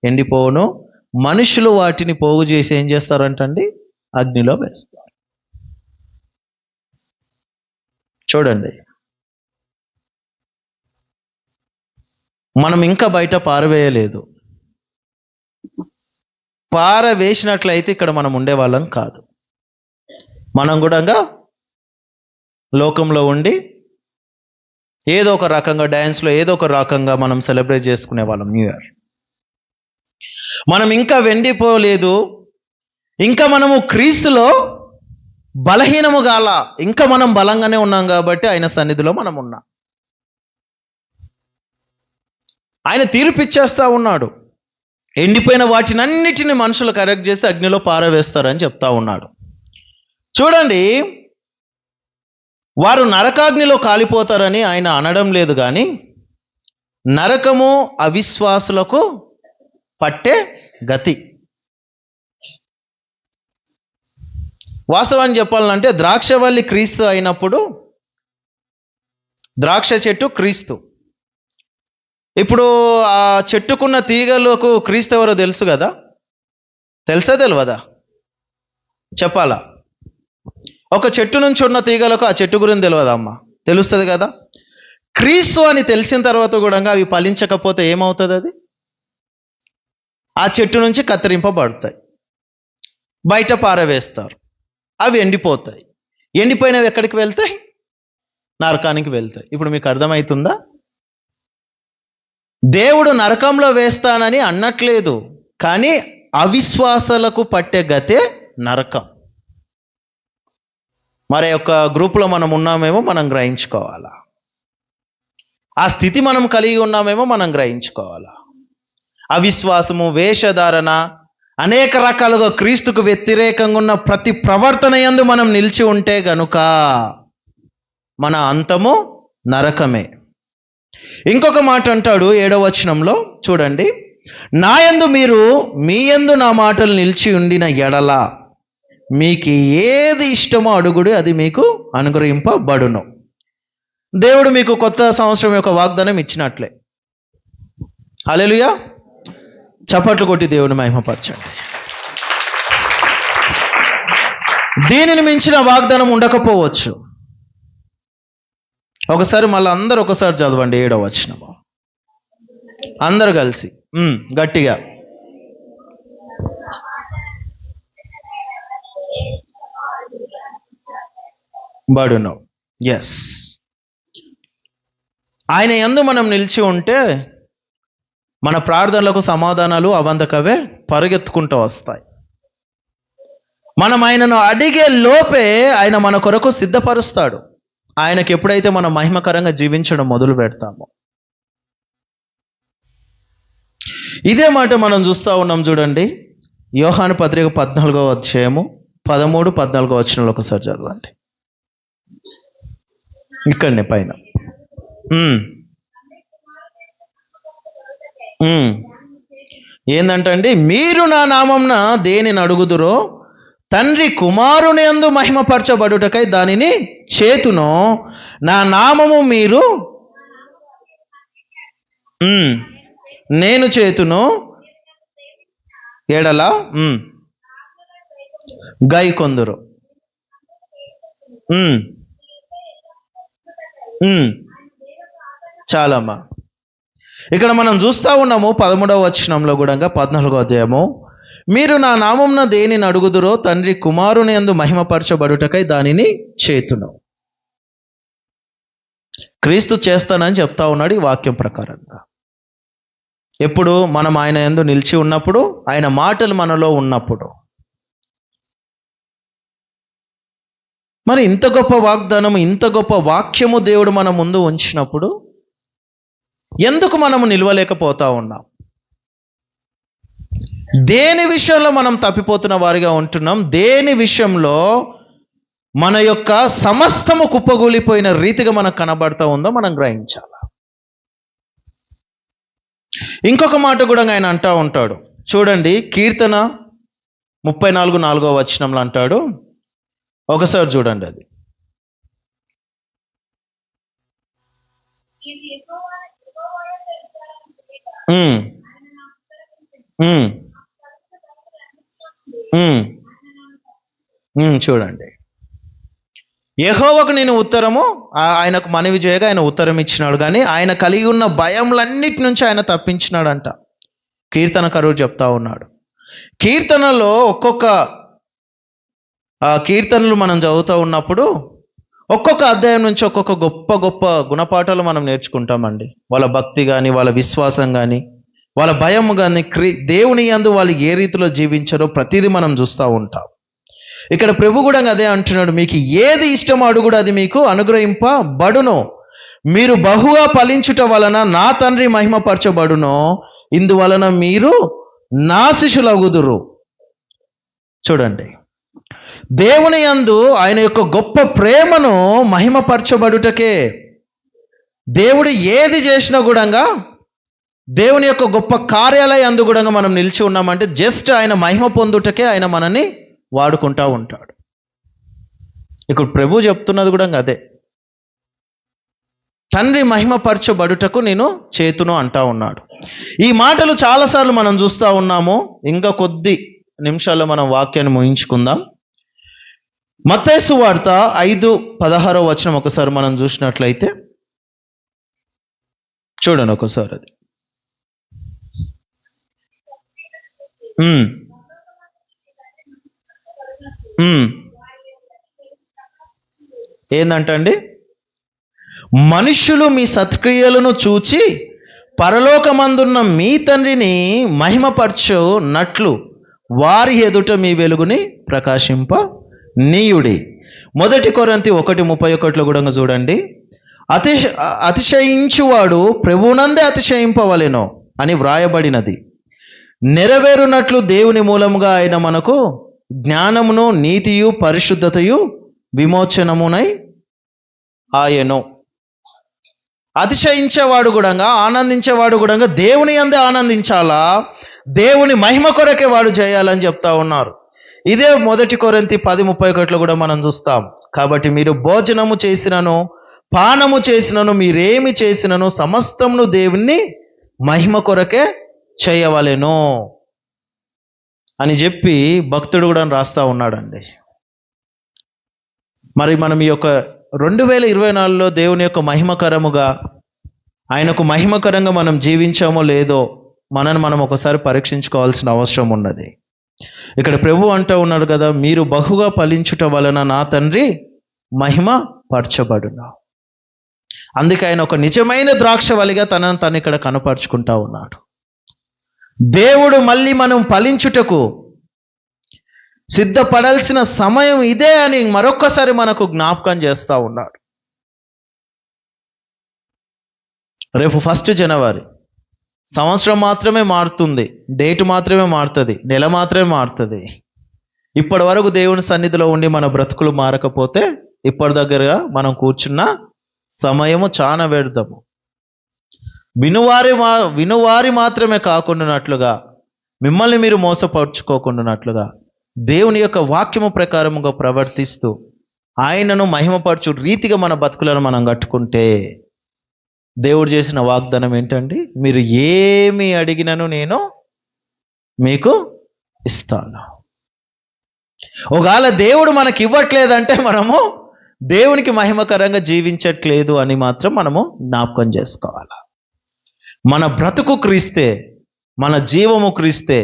ఎండిపోవును. మనుషులు వాటిని పోగు చేసి ఏం చేస్తారంటండి, అగ్నిలో వేస్తారు. చూడండి, మనం ఇంకా బయట పారవేయలేదు. పారవేసినట్లయితే ఇక్కడ మనం ఉండేవాళ్ళం కాదు. మనం కూడా లోకంలో ఉండి ఏదో ఒక రకంగా డ్యాన్స్లో ఏదో ఒక రకంగా మనం సెలబ్రేట్ చేసుకునే వాళ్ళం న్యూ ఇయర్. మనం ఇంకా వెండిపోలేదు, ఇంకా మనము క్రీస్తులో బలహీనము గాల, ఇంకా మనం బలంగానే ఉన్నాం కాబట్టి ఆయన సన్నిధిలో మనం ఉన్నాం. ఆయన తీర్పిచ్చేస్తా ఉన్నాడు. ఎండిపోయిన వాటినన్నిటిని మనుషులు కరెక్ట్ చేసి అగ్నిలో పారవేస్తారని చెప్తా ఉన్నాడు. చూడండి, వారు నరకాగ్నిలో కాలిపోతారని ఆయన అనడం లేదు, కానీ నరకము అవిశ్వాసులకు పట్టే గతి. వాస్తవాన్ని చెప్పాలంటే ద్రాక్షవల్లి క్రీస్తు అయినప్పుడు ద్రాక్ష చెట్టు క్రీస్తు. ఇప్పుడు ఆ చెట్టుకున్న తీగలకు క్రీస్తు ఎవరో తెలుసు కదా? తెలుసా తెలియదా? చెప్పాలా? ఒక చెట్టు నుంచి ఉన్న తీగలకు ఆ చెట్టు గురించి తెలియదా అమ్మా? తెలుస్తుంది కదా. క్రీస్తు అని తెలిసిన తర్వాత కూడా అవి ఫలించకపోతే ఏమవుతుంది? అది ఆ చెట్టు నుంచి కత్తిరింపబడతాయి, బయట పారవేస్తారు, అవి ఎండిపోతాయి. ఎండిపోయినవి ఎక్కడికి వెళ్తాయి? నరకానికి వెళ్తాయి. ఇప్పుడు మీకు అర్థమవుతుందా? దేవుడు నరకంలో వేస్తానని అన్నట్లేదు, కానీ అవిశ్వాసాలకు పట్టే గతే నరకం. మరి యొక్క గ్రూప్లో మనం ఉన్నామేమో మనం గ్రహించుకోవాలా, ఆ స్థితి మనం కలిగి ఉన్నామేమో మనం గ్రహించుకోవాలా. అవిశ్వాసము, వేషధారణ అనేక రకాలుగా క్రీస్తుకు వ్యతిరేకంగా ఉన్న ప్రతి ప్రవర్తన యందు మనం నిలిచి ఉంటే గనుక మన అంతము నరకమే. ఇంకొక మాట అంటాడు 7వ వచనంలో చూడండి, నా యందు మీరు మీ యందు నా మాటలు నిలిచి ఉండిన ఎడల మీకు ఏది ఇష్టమో అడుగుడు, అది మీకు అనుగ్రహింపబడును. దేవుడు మీకు కొత్త సంవత్సరం యొక్క వాగ్దానం ఇచ్చినట్లే. హల్లెలూయా. చప్పట్లు కొట్టి దేవుని మహిమపరచండి. దీనిని మించిన వాగ్దానం ఉండకపోవచ్చు. ఒకసారి మళ్ళీ అందరూ ఒకసారి చదవండి 7వ వచనం అందరు కలిసి గట్టిగా. బడును. ఎస్, ఆయన యందు మనం నిలిచి ఉంటే మన ప్రార్థనలకు సమాధానాలు అవంతకవే పరుగెత్తుకుంటూ వస్తాయి. మనం ఆయనను అడిగే లోపే ఆయన మన కొరకు సిద్ధపరుస్తాడు. ఆయనకి ఎప్పుడైతే మనం మహిమకరంగా జీవించడం మొదలు పెడతామో. ఇదే మాట మనం చూస్తూ ఉన్నాం చూడండి, యోహాను పత్రిక 14వ అధ్యాయము 13, 14 వచనంలో ఒకసారి చదవండి. ఇక్కడనే పైన ఏందంటండి, మీరు నా నామంన దేనిని అడుగుదురో తండ్రి కుమారుని యందు మహిమపరచబడుటకై దానిని చేతును, నా నామము మీరు నేను చేతును ఎడల గై కొందరు. చాలమ్మా. ఇక్కడ మనం చూస్తూ ఉన్నాము 13వ వచనంలో కూడా 14వ అధ్యాయము, మీరు నా నామంన దేనిని అడుగుదురో తండ్రి కుమారుని యందు మహిమపరచబడుటకై దానిని చేతును. క్రీస్తు చేస్తానని చెప్తా ఉన్నాడు ఈ వాక్యం ప్రకారంగా. ఎప్పుడు మనం ఆయన యందు నిలిచి ఉన్నప్పుడు, ఆయన మాటలు మనలో ఉన్నప్పుడు. మరి ఇంత గొప్ప వాగ్దానము, ఇంత గొప్ప వాక్యము దేవుడు మన ముందు ఉంచినప్పుడు ఎందుకు మనము నిలవలేకపోతా ఉన్నాం? దేని విషయంలో మనం తప్పిపోతున్న వారిగా ఉంటున్నాం? దేని విషయంలో మన యొక్క సమస్తము కుప్పగూలిపోయిన రీతిగా మనకు కనబడతా ఉందో మనం గ్రహించాలి. ఇంకొక మాట కూడా ఆయన అంటా ఉంటాడు చూడండి, కీర్తన 34:4 వచనంలో అంటాడు. ఒకసారి చూడండి అది. చూడండి, యెహోవాకు నేను ఉత్తరము, ఆయనకు మనవి చేయగా ఆయన ఉత్తరం ఇచ్చినాడు, కానీ ఆయన కలిగి ఉన్న భయములన్నిటి నుంచి ఆయన తప్పించినాడంట. కీర్తనకారుడు చెప్తా ఉన్నాడు. కీర్తనలో ఒక్కొక్క కీర్తనలు మనం చదువుతూ ఉన్నప్పుడు ఒక్కొక్క అధ్యాయం నుంచి ఒక్కొక్క గొప్ప గొప్ప గుణపాఠాలు మనం నేర్చుకుంటామండి. వాళ్ళ భక్తి కానీ, వాళ్ళ విశ్వాసం కానీ, వాళ్ళ భయం కానీ, దేవుని యందు వాళ్ళు ఏ రీతిలో జీవించారో ప్రతిదీ మనం చూస్తూ ఉంటాం. ఇక్కడ ప్రభు కూడా అదే అంటున్నాడు, మీకు ఏది ఇష్టమో అడుగుడు, అది మీకు అనుగ్రహింపబడును. మీరు బహుగా ఫలించుట వలన నా తండ్రి మహిమపరచబడును, ఇందువలన మీరు నా శిష్యులగుదురు. చూడండి, దేవుని యందు ఆయన యొక్క గొప్ప ప్రేమను మహిమపరచబడుటకే. దేవుడు ఏది చేసినా కూడా, దేవుని యొక్క గొప్ప కార్యాలయ అందు కూడా మనం నిలిచి ఉన్నామంటే జస్ట్ ఆయన మహిమ పొందుటకే ఆయన మనని వాడుకుంటా ఉంటాడు. ఇక్కడ ప్రభు చెప్తున్నది కూడా అదే, తండ్రి మహిమపరచబడుటకు నేను చేతును అంటా ఉన్నాడు. ఈ మాటలు చాలాసార్లు మనం చూస్తూ ఉన్నాము. ఇంకా కొద్ది నిమిషాల్లో మనం వాక్యాన్ని ముగించుకుందాం. మత్తయి సువార్త 5:16 వచనం ఒకసారి మనం చూసినట్లయితే చూడండి ఒకసారి అది. ఏందంటండి, మనుష్యులు మీ సత్క్రియలను చూచి పరలోకమందున్న మీ తండ్రిని మహిమపరచునట్లు వారి ఎదుట మీ వెలుగుని ప్రకాశింప నీయుడి. 1 కొరింథీ 1:31 కూడా చూడండి, అతిశయించువాడు ప్రభువునందే అతిశయింపవలెను అని వ్రాయబడినది. నెరవేరునట్లు దేవుని మూలముగా ఆయన మనకు జ్ఞానమును, నీతియు, పరిశుద్ధతయు, విమోచనమునై ఆయను. అతిశయించేవాడు కూడా, ఆనందించేవాడు కూడా దేవుని యందే ఆనందించాలా, దేవుని మహిమ కొరకే వాడు చేయాలని చెప్తా ఉన్నారు. ఇదే 1 కొరింథీ 10:31 కూడా మనం చూస్తాం. కాబట్టి మీరు భోజనము చేసినను, పానము చేసినను, మీరేమి చేసినను సమస్తమును దేవుణ్ణి మహిమ కొరకే చేయవలెను అని చెప్పి భక్తుడు కూడా రాస్తా ఉన్నాడండి. మరి మనం ఈ యొక్క 2024లో దేవుని యొక్క మహిమకరముగా, ఆయనకు మహిమకరంగా మనం జీవించామో లేదో మనల్ని మనం ఒకసారి పరీక్షించుకోవాల్సిన అవసరం ఉన్నది. ఇక్కడ ప్రభు అంటూ ఉన్నాడు కదా, మీరు బహుగా ఫలించుట వలన నా తండ్రి మహిమ పరచబడును. అందుకే ఆయన ఒక నిజమైన ద్రాక్షవల్లిగా తనను తను ఇక్కడ కనపరుచుకుంటా ఉన్నాడు. దేవుడు మళ్ళీ మనం ఫలించుటకు సిద్ధపడాల్సిన సమయం ఇదే అని మరొక్కసారి మనకు జ్ఞాపకం చేస్తూ ఉన్నాడు. రేపు 1 జనవరి, సంవత్సరం మాత్రమే మారుతుంది, డేట్ మాత్రమే మారుతుంది, నెల మాత్రమే మారుతుంది. ఇప్పటి వరకు దేవుని సన్నిధిలో ఉండి మన బ్రతుకులు మారకపోతే ఇప్పటి దగ్గరగా మనం కూర్చున్న సమయము చాలా వ్యర్థము. వినువారి మాత్రమే కాకుండానట్లుగా, మిమ్మల్ని మీరు మోసపరుచుకోకుండానట్లుగా దేవుని యొక్క వాక్యము ప్రకారముగా ప్రవర్తిస్తూ ఆయనను మహిమపరచు రీతిగా మన బతుకులను మనం కట్టుకుంటే దేవుడు చేసిన వాగ్దానం ఏంటండి? మీరు ఏమి అడిగినను నేను మీకు ఇస్తాను. ఒకవేళ దేవుడు మనకి ఇవ్వట్లేదంటే మనము దేవునికి మహిమకరంగా జీవించట్లేదు అని మాత్రం మనము జ్ఞాపకం చేసుకోవాలి. మన బ్రతుకు క్రీస్తే, మన జీవము క్రీస్తే,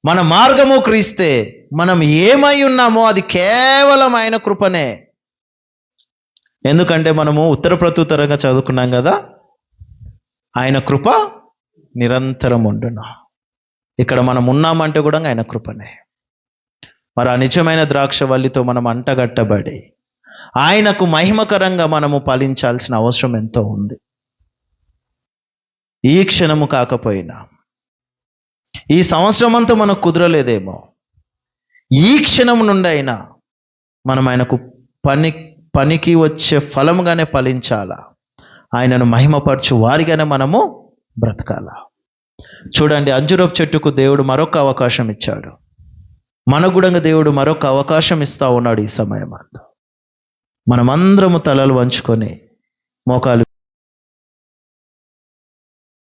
మన మార్గము క్రీస్తే, మనం ఏమై ఉన్నామో అది కేవలం ఆయన కృపనే. ఎందుకంటే మనము ఉత్తర ప్రత్యుత్తరంగా చదువుకున్నాం కదా, ఆయన కృప నిరంతరం ఉండును. ఇక్కడ మనం ఉన్నామంటే కూడా ఆయన కృపనే. మరి ఆ నిజమైన ద్రాక్షవల్లితో మనం అంటగట్టబడి ఆయనకు మహిమకరంగా మనము ఫలించాల్సిన అవసరం ఎంతో ఉంది. ఈ క్షణము కాకపోయినా, ఈ సంవత్సరం అంతా మనకు కుదరలేదేమో, ఈ క్షణం నుండి అయినా మనం ఆయనకు పనికి వచ్చే ఫలముగానే ఫలించాలా, ఆయనను మహిమపరచు వారిగానే మనము బ్రతకాల. చూడండి, అంజూరపు చెట్టుకు దేవుడు మరొక అవకాశం ఇచ్చాడు. మనకు కూడా దేవుడు మరొక అవకాశం ఇస్తా ఉన్నాడు. ఈ సమయం అంతా మనమందరము తలలు వంచుకొని మోకాలు